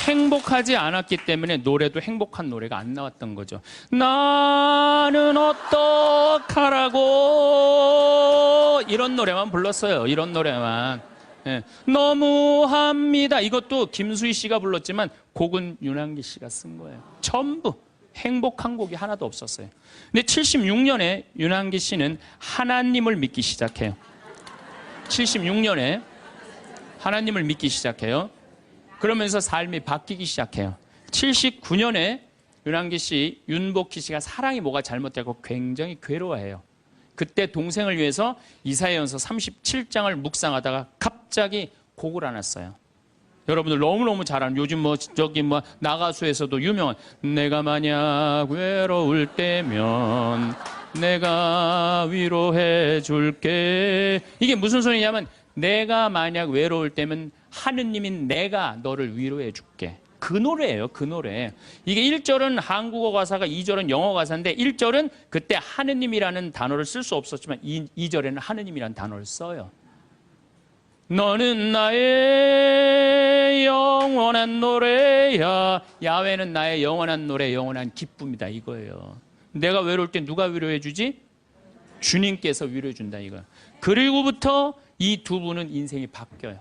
Speaker 1: 행복하지 않았기 때문에 노래도 행복한 노래가 안 나왔던 거죠. 나는 어떡하라고 이런 노래만 불렀어요. 이런 노래만. 예. 너무합니다. 이것도 김수희 씨가 불렀지만 곡은 윤한기 씨가 쓴 거예요. 전부 행복한 곡이 하나도 없었어요. 근데 76년에 윤한기 씨는 하나님을 믿기 시작해요. 76년에 하나님을 믿기 시작해요. 그러면서 삶이 바뀌기 시작해요. 79년에 윤한기 씨, 윤복희 씨가 사랑이 뭐가 잘못되고 굉장히 괴로워해요. 그때 동생을 위해서 이사야전서 37장을 묵상하다가 갑자기 곡을 안 했어요. 여러분들 너무너무 잘 아는 요즘 나가수에서도 유명한 내가 만약 외로울 때면 내가 위로해 줄게. 이게 무슨 소리냐면 내가 만약 외로울 때면 하느님이 내가 너를 위로해 줄게. 그 노래예요. 그 노래. 이게 1절은 한국어 가사가 2절은 영어 가사인데 1절은 그때 하느님이라는 단어를 쓸 수 없었지만 2절에는 하느님이라는 단어를 써요. 너는 나의 영원한 노래야. 야훼는 나의 영원한 노래, 영원한 기쁨이다 이거예요. 내가 외로울 때 누가 위로해 주지? 주님께서 위로해 준다 이거예요. 그리고부터 이 두 분은 인생이 바뀌어요.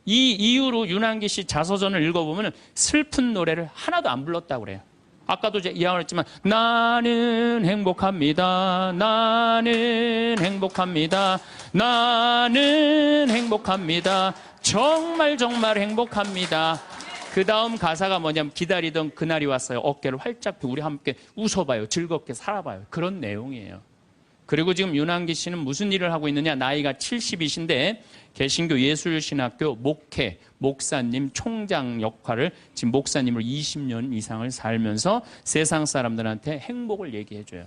Speaker 1: 이 이후로 윤한기 씨 자서전을 읽어보면 슬픈 노래를 하나도 안 불렀다고 그래요. 아까도 제가 이야기했지만 나는 행복합니다. 나는 행복합니다. 나는 행복합니다. 정말 정말 행복합니다. 그 다음 가사가 뭐냐면 기다리던 그날이 왔어요. 어깨를 활짝 펴고 우리 함께 웃어봐요. 즐겁게 살아봐요. 그런 내용이에요. 그리고 지금 윤한기 씨는 무슨 일을 하고 있느냐. 나이가 70이신데 개신교 예술신학교 목사님 총장 역할을 지금 목사님을 20년 이상을 살면서 세상 사람들한테 행복을 얘기해줘요.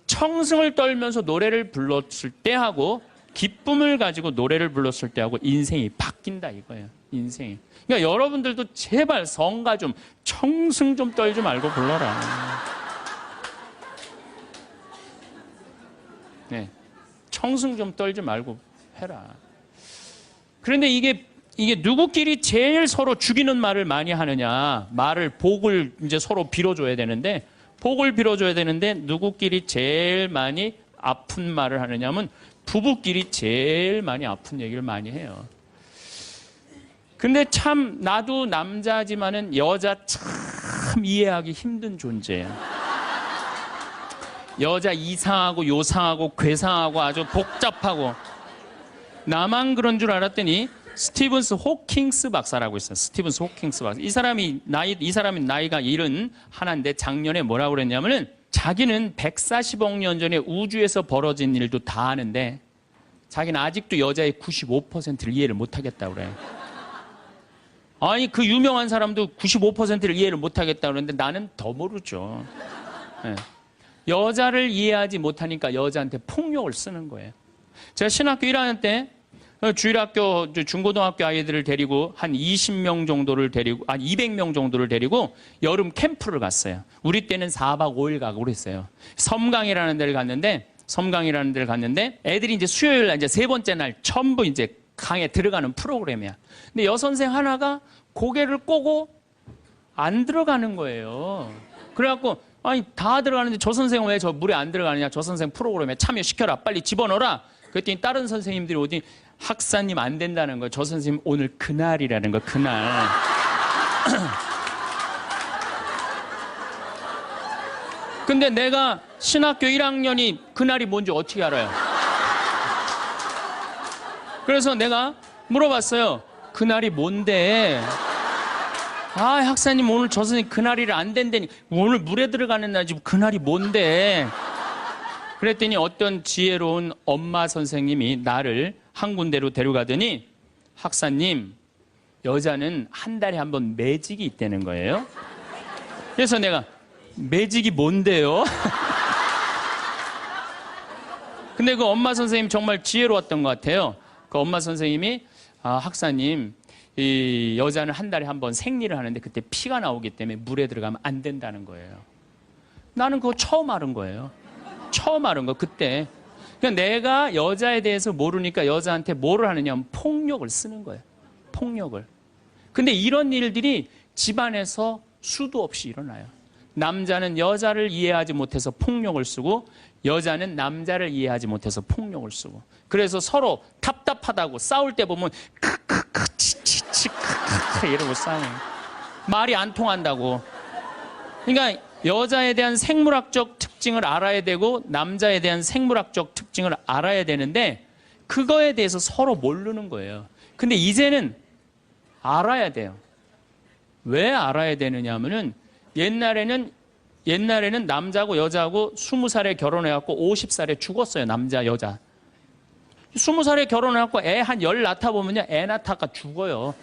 Speaker 1: 청승을 떨면서 노래를 불렀을 때하고 기쁨을 가지고 노래를 불렀을 때하고 인생이 바뀐다 이거예요. 인생이. 그러니까 여러분들도 제발 성가 좀 청승 좀 떨지 말고 불러라. 네. 청승 좀 떨지 말고 해라. 그런데 이게 누구끼리 제일 서로 죽이는 말을 많이 하느냐. 복을 이제 서로 빌어줘야 되는데, 복을 빌어줘야 되는데, 누구끼리 제일 많이 아픈 말을 하느냐면, 부부끼리 제일 많이 아픈 얘기를 많이 해요. 근데 참, 나도 남자지만은 여자 참 이해하기 힘든 존재예요. 여자 이상하고 요상하고 괴상하고 아주 복잡하고. 나만 그런 줄 알았더니, 스티븐스 호킹스 박사라고 있어요. 스티븐스 호킹스 박사. 이 사람이 나이가 71인데 작년에 뭐라고 그랬냐면은 자기는 140억 년 전에 우주에서 벌어진 일도 다 아는데 자기는 아직도 여자의 95%를 이해를 못 하겠다고 그래요. 아니, 그 유명한 사람도 95%를 이해를 못 하겠다고 그러는데 나는 더 모르죠. 네. 여자를 이해하지 못하니까 여자한테 폭력을 쓰는 거예요. 제가 신학교 1학년 때 주일학교, 중고등학교 아이들을 데리고 한 20명 정도를 데리고, 200명 정도를 데리고 여름 캠프를 갔어요. 우리 때는 4박 5일 가고 그랬어요. 섬강이라는 데를 갔는데 애들이 이제 수요일 날 이제 세 번째 날 전부 이제 강에 들어가는 프로그램이야. 근데 여선생 하나가 고개를 꼬고 안 들어가는 거예요. 그래갖고, 아니, 다 들어가는데 저 선생은 왜 저 물에 안 들어가느냐? 저 선생 프로그램에 참여시켜라. 빨리 집어넣어라. 그랬더니 다른 선생님들이 오더니 학사님 안 된다는 거예요. 저 선생님 오늘 그날이라는 거, 그날. 근데 내가 신학교 1학년이 그날이 뭔지 어떻게 알아요? 그래서 내가 물어봤어요. 그날이 뭔데? 학사님 오늘 저 선생님 그날이라 안 된다니. 오늘 물에 들어가는 날 지금 그날이 뭔데? 그랬더니 어떤 지혜로운 엄마 선생님이 나를 한 군데로 데려가더니 학사님, 여자는 한 달에 한 번 매직이 있다는 거예요. 그래서 내가 매직이 뭔데요? 근데 그 엄마 선생님 정말 지혜로웠던 것 같아요. 그 엄마 선생님이 학사님, 이 여자는 한 달에 한 번 생리를 하는데 그때 피가 나오기 때문에 물에 들어가면 안 된다는 거예요. 나는 그거 처음 알은 거예요. 처음 알은 거 그때. 그러니까 내가 여자에 대해서 모르니까 여자한테 뭐를 하느냐 하면 폭력을 쓰는 거예요. 폭력을. 근데 이런 일들이 집안에서 수도 없이 일어나요. 남자는 여자를 이해하지 못해서 폭력을 쓰고 여자는 남자를 이해하지 못해서 폭력을 쓰고. 그래서 서로 답답하다고 싸울 때 보면 크크크 치치치 크크크 이러고 싸워요. 말이 안 통한다고. 그러니까 여자에 대한 생물학적 특징을 알아야 되고 남자에 대한 생물학적 특징을 알아야 되는데 그거에 대해서 서로 모르는 거예요. 근데 이제는 알아야 돼요. 왜 알아야 되느냐 하면은 옛날에는 남자하고 여자하고 20살에 결혼해갖고 50살에 죽었어요. 남자, 여자. 20살에 결혼해갖고 애 한 열 낳다 보면요. 애 낳다가 죽어요.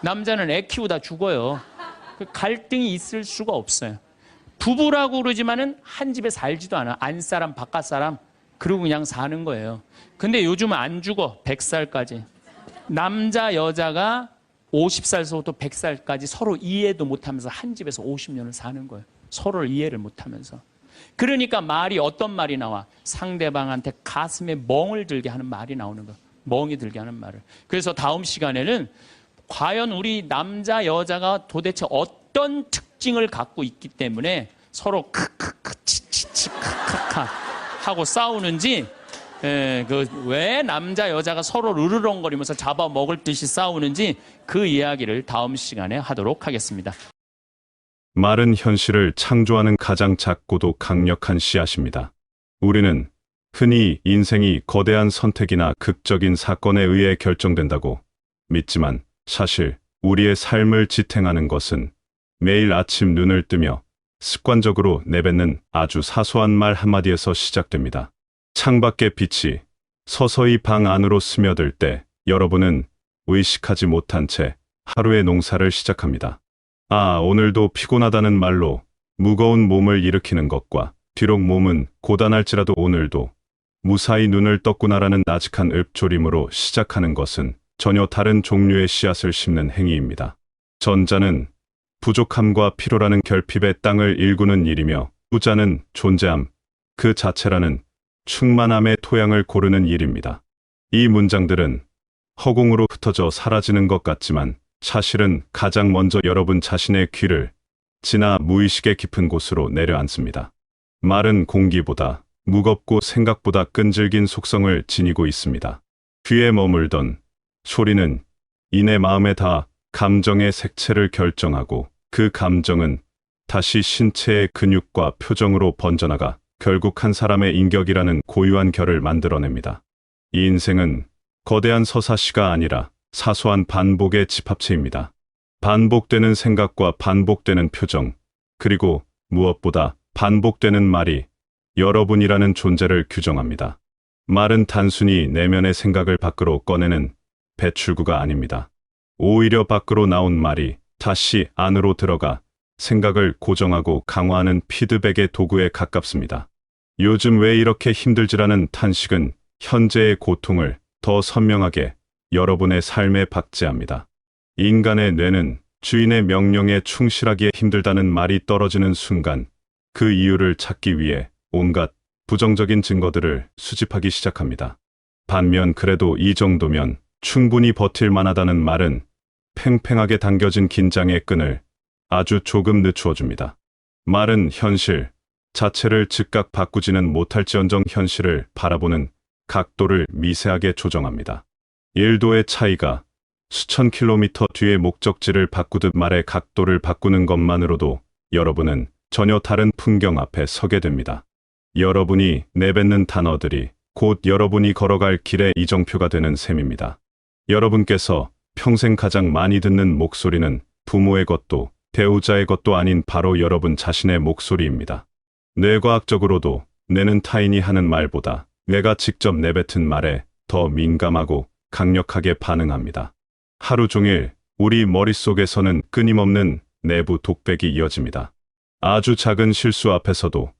Speaker 1: 남자는 애 키우다 죽어요. 갈등이 있을 수가 없어요. 부부라고 그러지만은 한 집에 살지도 않아. 안사람, 바깥사람. 그러고 그냥 사는 거예요. 근데 요즘은 안 죽어. 100살까지. 남자, 여자가 50살서부터 100살까지 서로 이해도 못하면서 한 집에서 50년을 사는 거예요. 서로를 이해를 못하면서. 그러니까 말이 어떤 말이 나와? 상대방한테 가슴에 멍을 들게 하는 말이 나오는 거예요. 멍이 들게 하는 말을. 그래서 다음 시간에는 과연 우리 남자, 여자가 도대체 어떤 특징을 갖고 있기 때문에 서로 크크크 치치치 크크카 하고 싸우는지, 왜 남자, 여자가 서로 으르렁거리면서 잡아먹을 듯이 싸우는지 그 이야기를 다음 시간에 하도록 하겠습니다.
Speaker 2: 말은 현실을 창조하는 가장 작고도 강력한 씨앗입니다. 우리는 흔히 인생이 거대한 선택이나 극적인 사건에 의해 결정된다고 믿지만 사실 우리의 삶을 지탱하는 것은 매일 아침 눈을 뜨며 습관적으로 내뱉는 아주 사소한 말 한마디에서 시작됩니다. 창밖의 빛이 서서히 방 안으로 스며들 때 여러분은 의식하지 못한 채 하루의 농사를 시작합니다. 오늘도 피곤하다는 말로 무거운 몸을 일으키는 것과 비록 몸은 고단할지라도 오늘도 무사히 눈을 떴구나라는 나직한 읊조림으로 시작하는 것은 전혀 다른 종류의 씨앗을 심는 행위입니다. 전자는 부족함과 필요라는 결핍의 땅을 일구는 일이며 후자는 존재함 그 자체라는 충만함의 토양을 고르는 일입니다. 이 문장들은 허공으로 흩어져 사라지는 것 같지만 사실은 가장 먼저 여러분 자신의 귀를 지나 무의식의 깊은 곳으로 내려앉습니다. 말은 공기보다 무겁고 생각보다 끈질긴 속성을 지니고 있습니다. 귀에 머물던 소리는 이내 마음에 닿아 감정의 색채를 결정하고 그 감정은 다시 신체의 근육과 표정으로 번져나가 결국 한 사람의 인격이라는 고유한 결을 만들어냅니다. 이 인생은 거대한 서사시가 아니라 사소한 반복의 집합체입니다. 반복되는 생각과 반복되는 표정, 그리고 무엇보다 반복되는 말이 여러분이라는 존재를 규정합니다. 말은 단순히 내면의 생각을 밖으로 꺼내는 배출구가 아닙니다. 오히려 밖으로 나온 말이 다시 안으로 들어가 생각을 고정하고 강화하는 피드백의 도구에 가깝습니다. 요즘 왜 이렇게 힘들지라는 탄식은 현재의 고통을 더 선명하게 여러분의 삶에 박제합니다. 인간의 뇌는 주인의 명령에 충실하기에 힘들다는 말이 떨어지는 순간 그 이유를 찾기 위해 온갖 부정적인 증거들을 수집하기 시작합니다. 반면 그래도 이 정도면 충분히 버틸 만하다는 말은 팽팽하게 당겨진 긴장의 끈을 아주 조금 늦추어 줍니다. 말은 현실 자체를 즉각 바꾸지는 못할지언정 현실을 바라보는 각도를 미세하게 조정합니다. 1도의 차이가 수천 킬로미터 뒤의 목적지를 바꾸듯 말의 각도를 바꾸는 것만으로도 여러분은 전혀 다른 풍경 앞에 서게 됩니다. 여러분이 내뱉는 단어들이 곧 여러분이 걸어갈 길의 이정표가 되는 셈입니다. 여러분께서 평생 가장 많이 듣는 목소리는 부모의 것도 배우자의 것도 아닌 바로 여러분 자신의 목소리입니다. 뇌과학적으로도 뇌는 타인이 하는 말보다 뇌가 직접 내뱉은 말에 더 민감하고 강력하게 반응합니다. 하루 종일 우리 머릿속에서는 끊임없는 내부 독백이 이어집니다. 아주 작은 실수 앞에서도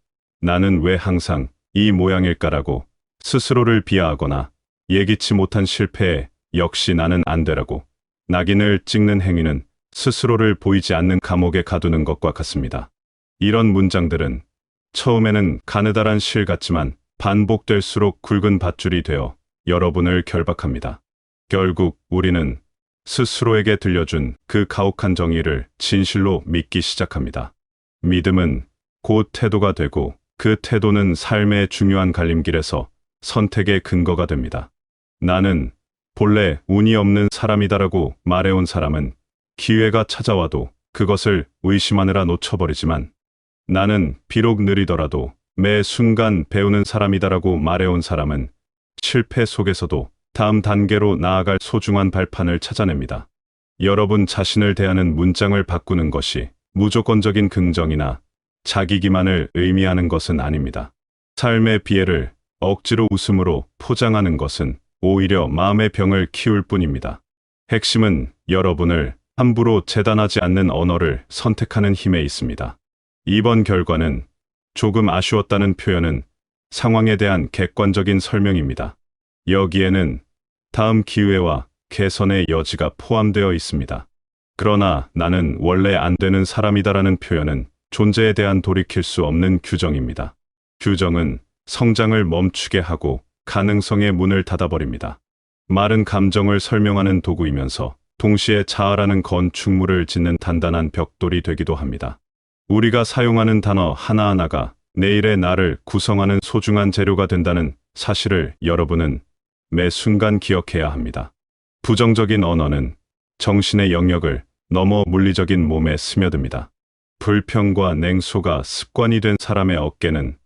Speaker 2: 나는 왜 항상 이 모양일까라고 스스로를 비하하거나 예기치 못한 실패에 역시 나는 안 되라고 낙인을 찍는 행위는 스스로를 보이지 않는 감옥에 가두는 것과 같습니다. 이런 문장들은 처음에는 가느다란 실 같지만 반복될수록 굵은 밧줄이 되어 여러분을 결박합니다. 결국 우리는 스스로에게 들려준 그 가혹한 정의를 진실로 믿기 시작합니다. 믿음은 곧 태도가 되고 그 태도는 삶의 중요한 갈림길에서 선택의 근거가 됩니다. 나는 본래 운이 없는 사람이다라고 말해온 사람은 기회가 찾아와도 그것을 의심하느라 놓쳐버리지만 나는 비록 느리더라도 매 순간 배우는 사람이다라고 말해온 사람은 실패 속에서도 다음 단계로 나아갈 소중한 발판을 찾아냅니다. 여러분 자신을 대하는 문장을 바꾸는 것이 무조건적인 긍정이나 자기 기만을 의미하는 것은 아닙니다. 삶의 비애를 억지로 웃음으로 포장하는 것은 오히려 마음의 병을 키울 뿐입니다. 핵심은 여러분을 함부로 재단하지 않는 언어를 선택하는 힘에 있습니다. 이번 결과는 조금 아쉬웠다는 표현은 상황에 대한 객관적인 설명입니다. 여기에는 다음 기회와 개선의 여지가 포함되어 있습니다. 그러나 나는 원래 안 되는 사람이다라는 표현은 존재에 대한 돌이킬 수 없는 규정입니다. 규정은 성장을 멈추게 하고 가능성의 문을 닫아버립니다. 말은 감정을 설명하는 도구이면서 동시에 자아라는 건축물을 짓는 단단한 벽돌이 되기도 합니다. 우리가 사용하는 단어 하나하나가 내일의 나를 구성하는 소중한 재료가 된다는 사실을 여러분은 매 순간 기억해야 합니다. 부정적인 언어는 정신의 영역을 넘어 물리적인 몸에 스며듭니다. 불평과 냉소가 습관이 된 사람의 어깨는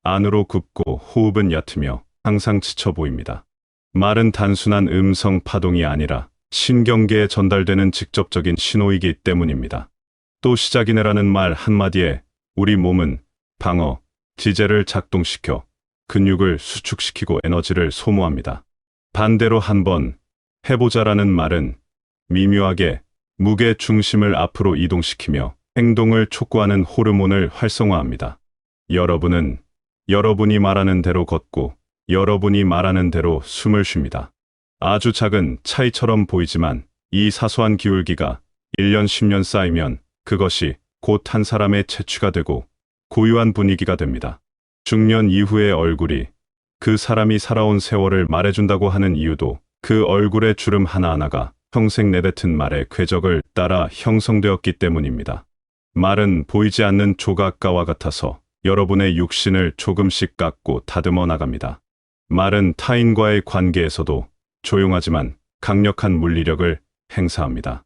Speaker 2: 안으로 굽고 호흡은 얕으며 항상 지쳐 보입니다. 말은 단순한 음성 파동이 아니라 신경계에 전달되는 직접적인 신호이기 때문입니다. 또 시작이네라는 말 한마디에 우리 몸은 방어, 지제를 작동시켜 근육을 수축시키고 에너지를 소모합니다. 반대로 한번 해보자라는 말은 미묘하게 무게 중심을 앞으로 이동시키며 행동을 촉구하는 호르몬을 활성화합니다. 여러분은 여러분이 말하는 대로 걷고 여러분이 말하는 대로 숨을 쉽니다. 아주 작은 차이처럼 보이지만 이 사소한 기울기가 1년 10년 쌓이면 그것이 곧 한 사람의 채취가 되고 고유한 분위기가 됩니다. 중년 이후의 얼굴이 그 사람이 살아온 세월을 말해준다고 하는 이유도 그 얼굴의 주름 하나하나가 평생 내뱉은 말의 궤적을 따라 형성되었기 때문입니다. 말은 보이지 않는 조각가와 같아서 여러분의 육신을 조금씩 깎고 다듬어 나갑니다. 말은 타인과의 관계에서도 조용하지만 강력한 물리력을 행사합니다.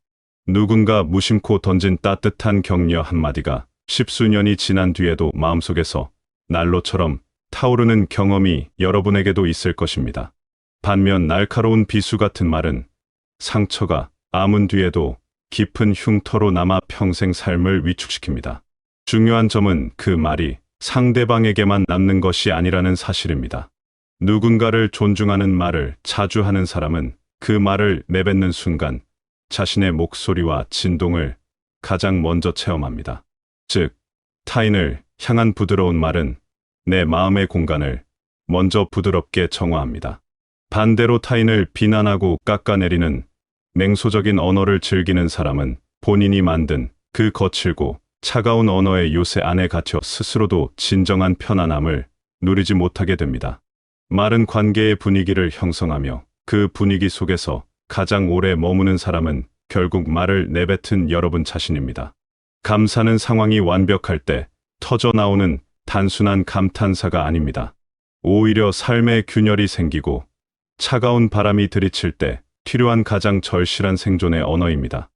Speaker 2: 누군가 무심코 던진 따뜻한 격려 한마디가 십수년이 지난 뒤에도 마음속에서 난로처럼 타오르는 경험이 여러분에게도 있을 것입니다. 반면 날카로운 비수 같은 말은 상처가 아문 뒤에도 깊은 흉터로 남아 평생 삶을 위축시킵니다. 중요한 점은 그 말이 상대방에게만 남는 것이 아니라는 사실입니다. 누군가를 존중하는 말을 자주 하는 사람은 그 말을 내뱉는 순간 자신의 목소리와 진동을 가장 먼저 체험합니다. 즉, 타인을 향한 부드러운 말은 내 마음의 공간을 먼저 부드럽게 정화합니다. 반대로 타인을 비난하고 깎아내리는 냉소적인 언어를 즐기는 사람은 본인이 만든 그 거칠고 차가운 언어의 요새 안에 갇혀 스스로도 진정한 편안함을 누리지 못하게 됩니다. 말은 관계의 분위기를 형성하며 그 분위기 속에서 가장 오래 머무는 사람은 결국 말을 내뱉은 여러분 자신입니다. 감사는 상황이 완벽할 때 터져 나오는 단순한 감탄사가 아닙니다. 오히려 삶의 균열이 생기고 차가운 바람이 들이칠 때 필요한 가장 절실한 생존의 언어입니다.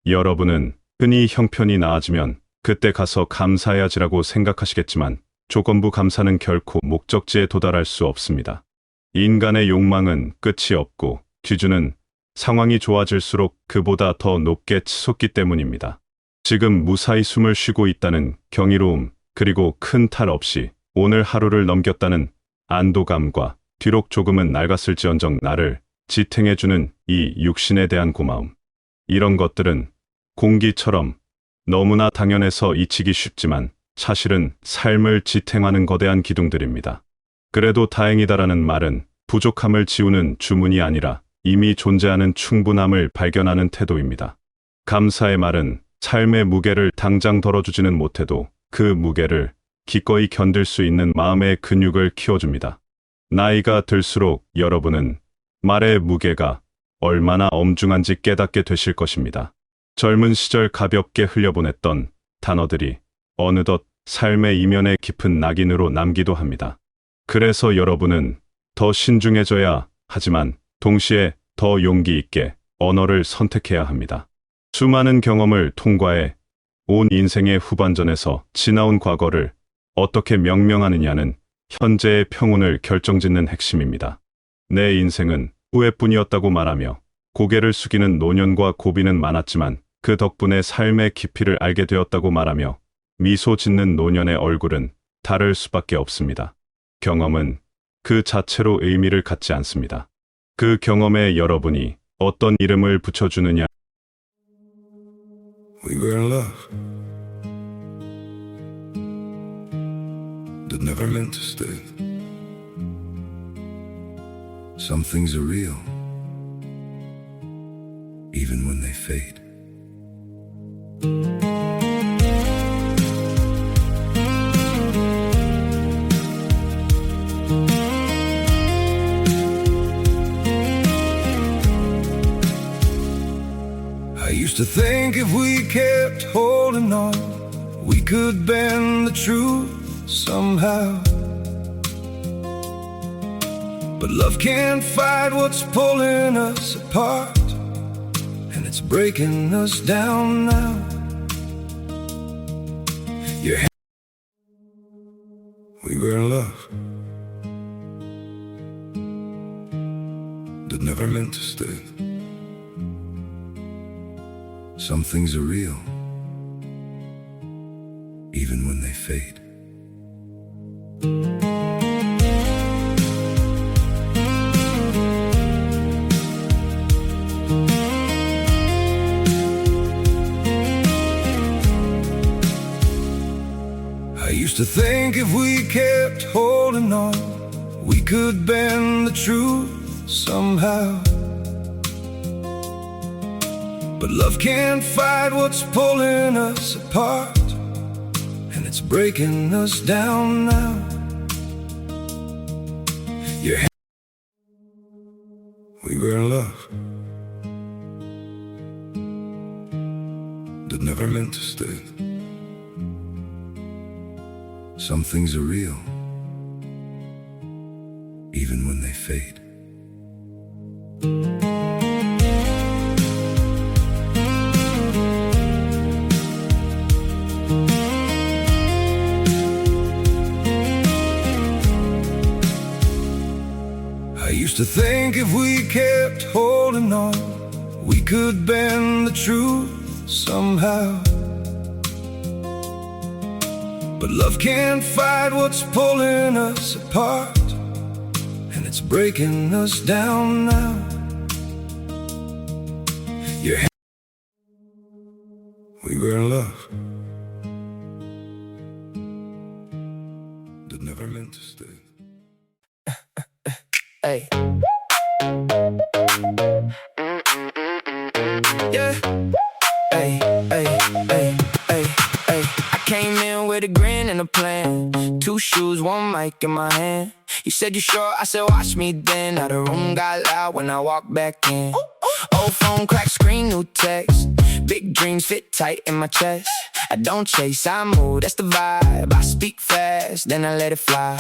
Speaker 2: 여러분은 흔히 형편이 나아지면 그때 가서 감사해야지라고 생각하시겠지만 조건부 감사는 결코 목적지에 도달할 수 없습니다. 인간의 욕망은 끝이 없고 기준은 상황이 좋아질수록 그보다 더 높게 치솟기 때문입니다. 지금 무사히 숨을 쉬고 있다는 경이로움, 그리고 큰 탈 없이 오늘 하루를 넘겼다는 안도감과 비록 조금은 낡았을지언정 나를 지탱해주는 이 육신에 대한 고마움. 이런 것들은 공기처럼 너무나 당연해서 잊히기 쉽지만 사실은 삶을 지탱하는 거대한 기둥들입니다. 그래도 다행이다라는 말은 부족함을 지우는 주문이 아니라 이미 존재하는 충분함을 발견하는 태도입니다. 감사의 말은 삶의 무게를 당장 덜어주지는 못해도 그 무게를 기꺼이 견딜 수 있는 마음의 근육을 키워줍니다. 나이가 들수록 여러분은 말의 무게가 얼마나 엄중한지 깨닫게 되실 것입니다. 젊은 시절 가볍게 흘려보냈던 단어들이 어느덧 삶의 이면에 깊은 낙인으로 남기도 합니다. 그래서 여러분은 더 신중해져야 하지만 동시에 더 용기 있게 언어를 선택해야 합니다. 수많은 경험을 통과해 온 인생의 후반전에서 지나온 과거를 어떻게 명명하느냐는 현재의 평온을 결정짓는 핵심입니다. 내 인생은 후회뿐이었다고 말하며 고개를 숙이는 노년과 고비는 많았지만 그 덕분에 삶의 깊이를 알게 되었다고 말하며 미소 짓는 노년의 얼굴은 다를 수밖에 없습니다. 경험은 그 자체로 의미를 갖지 않습니다. 그 경험에 여러분이 어떤 이름을 붙여주느냐.
Speaker 3: We were in love that never meant to stay. Some things are real, even when they fade. I used to think if we kept holding on, we could bend the truth somehow. But love can't fight what's pulling us apart, and it's breaking us down now. We were in love that never meant to stay. Some things are real, even when they fade. I used to think if we kept holding on, we could bend the truth somehow. But love can't fight what's pulling us apart, and it's breaking us down now. were in love that never meant to stay. Some things are real, even when they fade. I used to think if we kept holding on, we could bend the truth somehow. But love can't fight what's pulling us apart, and it's breaking us down now. Your we were in love that never meant to stay.
Speaker 4: Hey. Yeah. Hey, hey, hey, hey, hey. I came in with a grin and a plan. 2 shoes, 1 mic in my hand. You said you sure? I said watch me then. Now the room got loud when I walked back in. Old phone, cracked screen, new text. Big dreams fit tight in my chest. I don't chase, I move, that's the vibe. I speak fast, then I let it fly.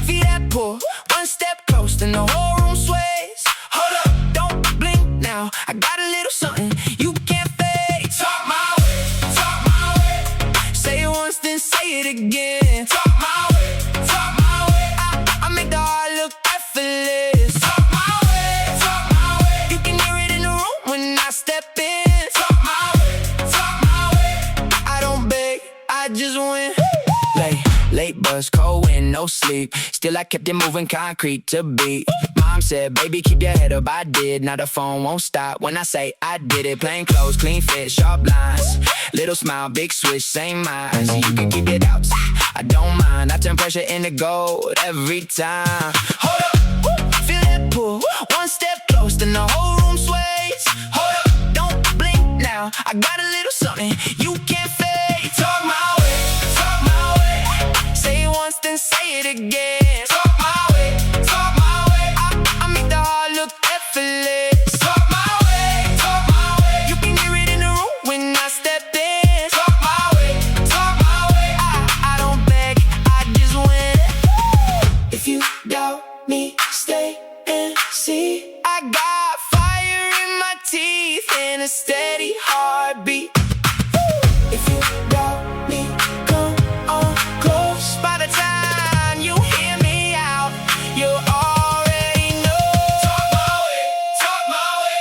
Speaker 4: Feel that pull, 1 step close, then the whole room sways. Hold up, don't blink now. I got a little something you can't fake. Talk my way, talk my way. Say it once, then say it again. Talk my way, talk my way. I make the heart look effortless. Talk my way, talk my way. You can hear it in the room when I step in. Talk my way, talk my way. I don't beg, I just win. Late bus, cold wind, no sleep. Still I kept it moving, concrete to beat. Mom said, baby, keep your head up, I did. Now the phone won't stop when I say I did it. Plain clothes, clean fit, sharp lines. Little smile, big switch, same minds. You can keep it out, I don't mind. I turn pressure into gold every time. Hold up, feel that pull. 1 step close, then the whole room sways. Hold up, don't blink now. I got a little something you can't fake. Talk my way, talk my way. Say it once, then say it again. Talk my way, talk my way. I make the heart look effortless. Talk my way, talk my way. You can hear it in the room when I step in. Talk my way, talk my way. I don't beg, I just win. If you doubt me, stay and see. I got fire in my teeth and a steady heartbeat. If you doubt me, come on close. By the time you hear me out, you already know. Talk my way, talk my way.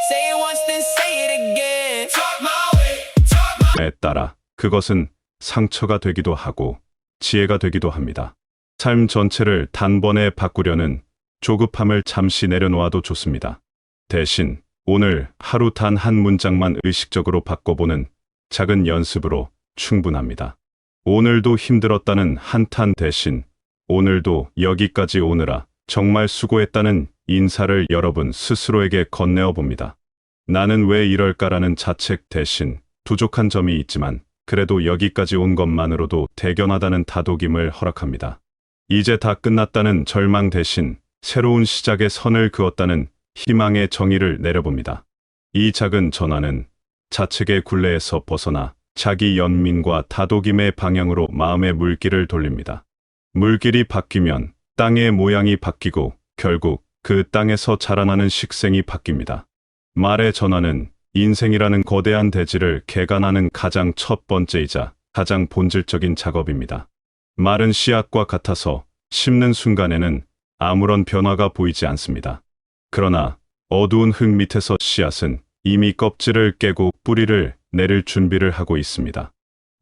Speaker 4: Say it once, then say it again. Talk my way, talk my way.
Speaker 2: 에 따라 그것은 상처가 되기도 하고 지혜가 되기도 합니다. 삶 전체를 단번에 바꾸려는 조급함을 잠시 내려놓아도 좋습니다. 대신 오늘 하루 단 한 문장만 의식적으로 바꿔보는 작은 연습으로 충분합니다. 오늘도 힘들었다는 한탄 대신 오늘도 여기까지 오느라 정말 수고했다는 인사를 여러분 스스로에게 건네어 봅니다. 나는 왜 이럴까라는 자책 대신 부족한 점이 있지만 그래도 여기까지 온 것만으로도 대견하다는 다독임을 허락합니다. 이제 다 끝났다는 절망 대신 새로운 시작의 선을 그었다는 희망의 정의를 내려봅니다. 이 작은 전환은 자책의 굴레에서 벗어나 자기 연민과 다독임의 방향으로 마음의 물길을 돌립니다. 물길이 바뀌면 땅의 모양이 바뀌고 결국 그 땅에서 자라나는 식생이 바뀝니다. 말의 전환은 인생이라는 거대한 대지를 개간하는 가장 첫 번째이자 가장 본질적인 작업입니다. 말은 씨앗과 같아서 심는 순간에는 아무런 변화가 보이지 않습니다. 그러나 어두운 흙 밑에서 씨앗은 이미 껍질을 깨고 뿌리를 내릴 준비를 하고 있습니다.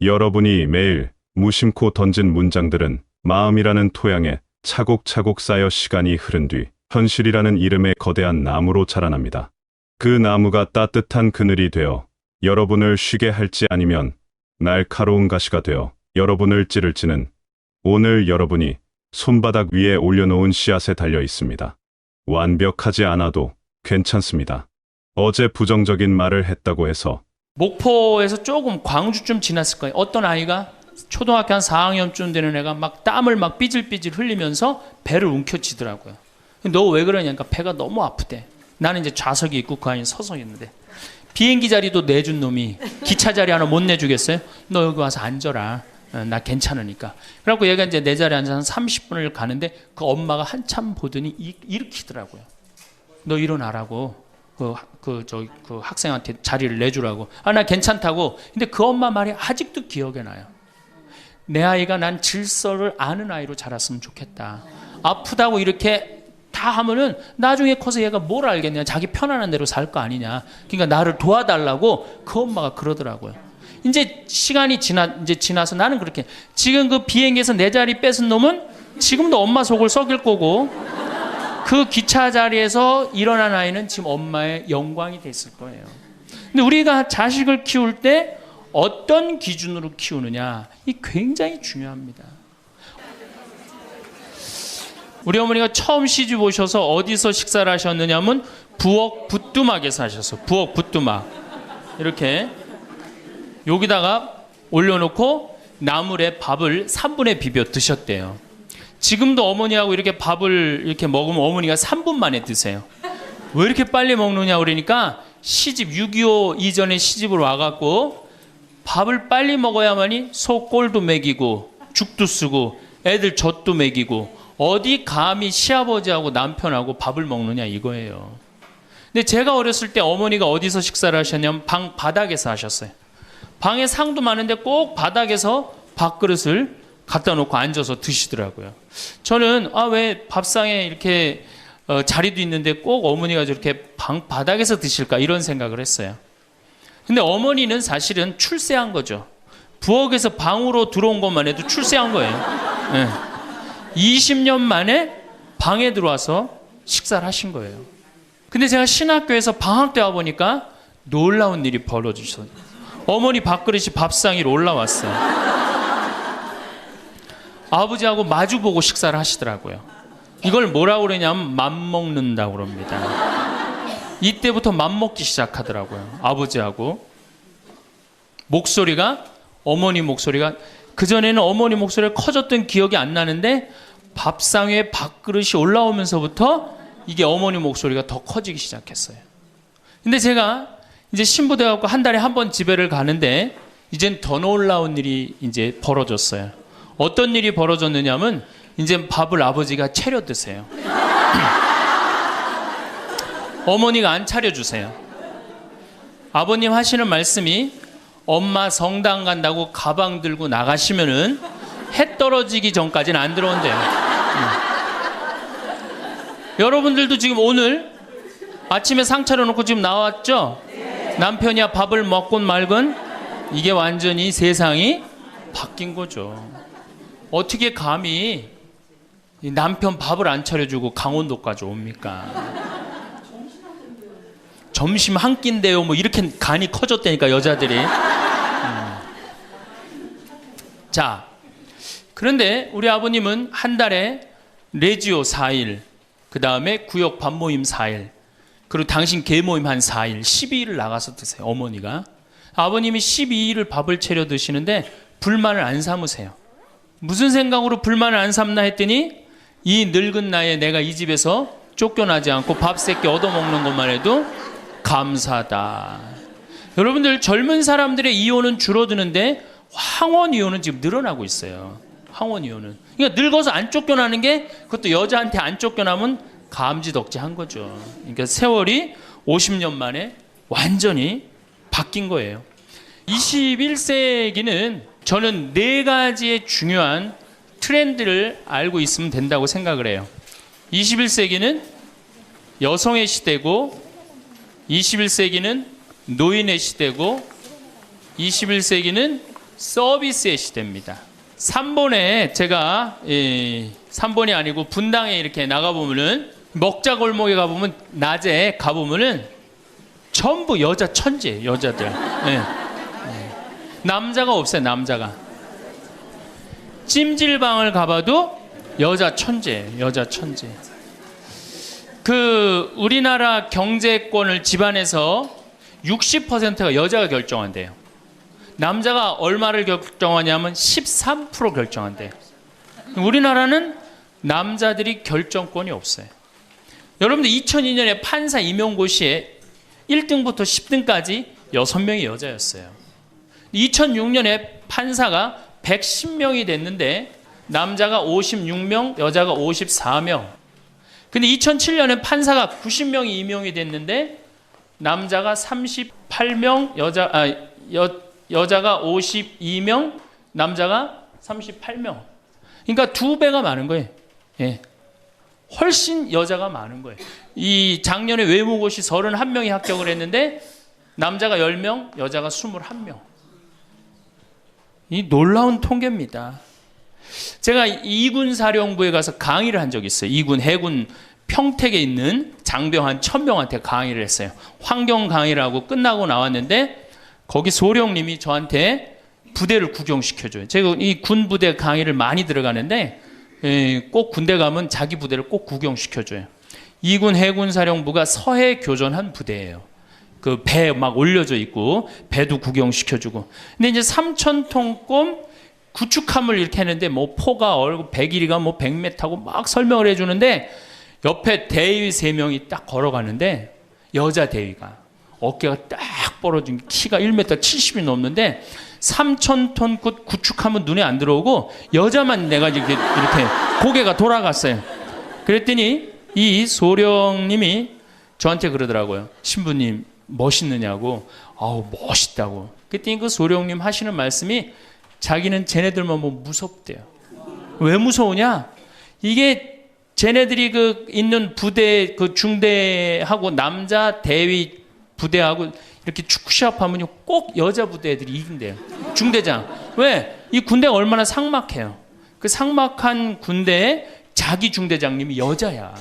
Speaker 2: 여러분이 매일 무심코 던진 문장들은 마음이라는 토양에 차곡차곡 쌓여 시간이 흐른 뒤 현실이라는 이름의 거대한 나무로 자라납니다. 그 나무가 따뜻한 그늘이 되어 여러분을 쉬게 할지 아니면 날카로운 가시가 되어 여러분을 찌를지는 오늘 여러분이 손바닥 위에 올려놓은 씨앗에 달려 있습니다. 완벽하지 않아도 괜찮습니다. 어제 부정적인 말을 했다고 해서
Speaker 1: 목포에서 조금 광주쯤 지났을 거예요. 어떤 아이가 초등학교 한 4학년쯤 되는 애가 막 땀을 막 삐질삐질 흘리면서 배를 움켜쥐더라고요. 너 왜 그러냐니까 배가 너무 아프대. 나는 이제 좌석이 있고 그 안에 서서 있는데 비행기 자리도 내준 놈이 기차 자리 하나 못 내주겠어요? 너 여기 와서 앉아라. 나 괜찮으니까. 그래갖고 얘가 이제 내 자리에 앉아서 30분을 가는데 그 엄마가 한참 보더니 일으키더라고요. 너 일어나라고. 그 학생한테 자리를 내주라고. 나 괜찮다고. 근데 그 엄마 말이 아직도 기억에 나요. 내 아이가 난 질서를 아는 아이로 자랐으면 좋겠다. 아프다고 이렇게 다 하면은 나중에 커서 얘가 뭘 알겠냐. 자기 편안한 대로 살 거 아니냐. 그러니까 나를 도와달라고 그 엄마가 그러더라고요. 이제 시간이 지나서 나는 그렇게 지금 그 비행기에서 내 자리 뺏은 놈은 지금도 엄마 속을 썩일 거고 그 기차 자리에서 일어난 아이는 지금 엄마의 영광이 됐을 거예요. 근데 우리가 자식을 키울 때 어떤 기준으로 키우느냐 이 굉장히 중요합니다. 우리 어머니가 처음 시집 오셔서 어디서 식사를 하셨느냐면 부엌 부뚜막에서 하셨어요. 부엌 부뚜막 이렇게 여기다가 올려놓고 나물에 밥을 3분에 비벼 드셨대요. 지금도 어머니하고 이렇게 밥을 이렇게 먹으면 어머니가 3분 만에 드세요. 왜 이렇게 빨리 먹느냐 그러니까 시집 6.25 이전에 시집을 와갖고 밥을 빨리 먹어야만이 소 꼴도 먹이고 죽도 쓰고 애들 젖도 먹이고 어디 감히 시아버지하고 남편하고 밥을 먹느냐 이거예요. 근데 제가 어렸을 때 어머니가 어디서 식사를 하셨냐면 방 바닥에서 하셨어요. 방에 상도 많은데 꼭 바닥에서 밥그릇을 갖다 놓고 앉아서 드시더라고요. 저는 왜 밥상에 이렇게 자리도 있는데 꼭 어머니가 저렇게 방 바닥에서 드실까 이런 생각을 했어요. 근데 어머니는 사실은 출세한 거죠. 부엌에서 방으로 들어온 것만 해도 출세한 거예요. 네. 20년 만에 방에 들어와서 식사를 하신 거예요. 근데 제가 신학교에서 방학 때 와보니까 놀라운 일이 벌어지셨어요. 어머니 밥그릇이 밥상 위로 올라왔어요. 아버지하고 마주보고 식사를 하시더라고요. 이걸 뭐라고 그러냐면 맘먹는다고 그럽니다. 이때부터 맘먹기 시작하더라고요. 아버지하고. 목소리가 어머니 목소리가 그전에는 어머니 목소리가 커졌던 기억이 안 나는데 밥상 위에 밥그릇이 올라오면서부터 이게 어머니 목소리가 더 커지기 시작했어요. 근데 제가 이제 신부돼 갖고 한 달에 한 번 집에를 가는데 이젠 더 놀라운 일이 이제 벌어졌어요. 어떤 일이 벌어졌느냐면 이제 밥을 아버지가 차려 드세요. 어머니가 안 차려주세요. 아버님 하시는 말씀이 엄마 성당 간다고 가방 들고 나가시면은 해 떨어지기 전까지는 안 들어온대요. 여러분들도 지금 오늘 아침에 상 차려놓고 지금 나왔죠? 남편이야 밥을 먹곤 말건 이게 완전히 세상이 바뀐 거죠. 어떻게 감히 남편 밥을 안 차려주고 강원도까지 옵니까? 점심 한 끼인데요. 뭐 이렇게 간이 커졌다니까 여자들이. 자, 그런데 우리 아버님은 한 달에 레지오 4일, 그 다음에 구역 밥모임 4일, 그리고 당신 개모임 한 4일, 12일을 나가서 드세요. 어머니가. 아버님이 12일을 밥을 차려 드시는데 불만을 안 삼으세요. 무슨 생각으로 불만을 안 삼나 했더니 이 늙은 나이에 내가 이 집에서 쫓겨나지 않고 밥 새끼 얻어먹는 것만 해도 감사하다. 여러분들 젊은 사람들의 이혼은 줄어드는데 황혼 이혼은 지금 늘어나고 있어요. 황혼 이혼은. 그러니까 늙어서 안 쫓겨나는 게 그것도 여자한테 안 쫓겨나면 감지덕지한 거죠. 그러니까 세월이 50년 만에 완전히 바뀐 거예요. 21세기는 저는 4가지의 중요한 트렌드를 알고 있으면 된다고 생각을 해요. 21세기는 여성의 시대고 21세기는 노인의 시대고 21세기는 서비스의 시대입니다. 3번에 제가 3번이 아니고 분당에 이렇게 나가보면은 먹자골목에 가보면 낮에 가보면은 전부 여자 천지예요. 여자들. 네. 남자가 없어요. 남자가. 찜질방을 가봐도 여자 천재예요. 여자 천재. 우리나라 경제권을 집안에서 60%가 여자가 결정한대요. 남자가 얼마를 결정하냐면 13% 결정한대요. 우리나라는 남자들이 결정권이 없어요. 여러분들 2002년에 판사 임용고시에 1등부터 10등까지 6명이 여자였어요. 2006년에 판사가 110명이 됐는데 남자가 56명, 여자가 54명. 근데 2007년에 판사가 90명이 임용이 됐는데 남자가 38명, 여자가 52명, 남자가 38명. 그러니까 2배가 많은 거예요. 예. 훨씬 여자가 많은 거예요. 이 작년에 외무고시 31명이 합격을 했는데 남자가 10명, 여자가 21명. 이 놀라운 통계입니다. 제가 이군 사령부에 가서 강의를 한 적이 있어요. 이군 해군 평택에 있는 장병 한 1000명한테 강의를 했어요. 환경 강의를 하고 끝나고 나왔는데 거기 소령님이 저한테 부대를 구경시켜줘요. 제가 이 군 부대 강의를 많이 들어가는데 꼭 군대 가면 자기 부대를 꼭 구경시켜줘요. 이군 해군사령부가 서해 교전한 부대예요. 그 배 막 올려져 있고 배도 구경시켜주고. 근데 이제 3,000톤급 구축함을 이렇게 했는데 뭐 포가 얼고 배길이가 뭐 100m고 막 설명을 해주는데 옆에 대위 3명이 딱 걸어가는데 여자 대위가 어깨가 딱 벌어진 키가 1m 70이 넘는데 3,000톤급 구축함은 눈에 안 들어오고 여자만 내가 이렇게 고개가 돌아갔어요. 그랬더니 이 소령님이 저한테 그러더라고요. 신부님 멋있느냐고. 아우 멋있다고. 그랬더니 그 소령님 하시는 말씀이 자기는 쟤네들만 뭐 무섭대요. 왜 무서우냐? 이게 쟤네들이 그 있는 부대 그 중대하고 남자 대위 부대하고 이렇게 축구 시합하면요 꼭 여자 부대 애들이 이긴대요. 중대장. 왜? 이 군대가 얼마나 삭막해요. 그 삭막한 군대에 자기 중대장님이 여자야.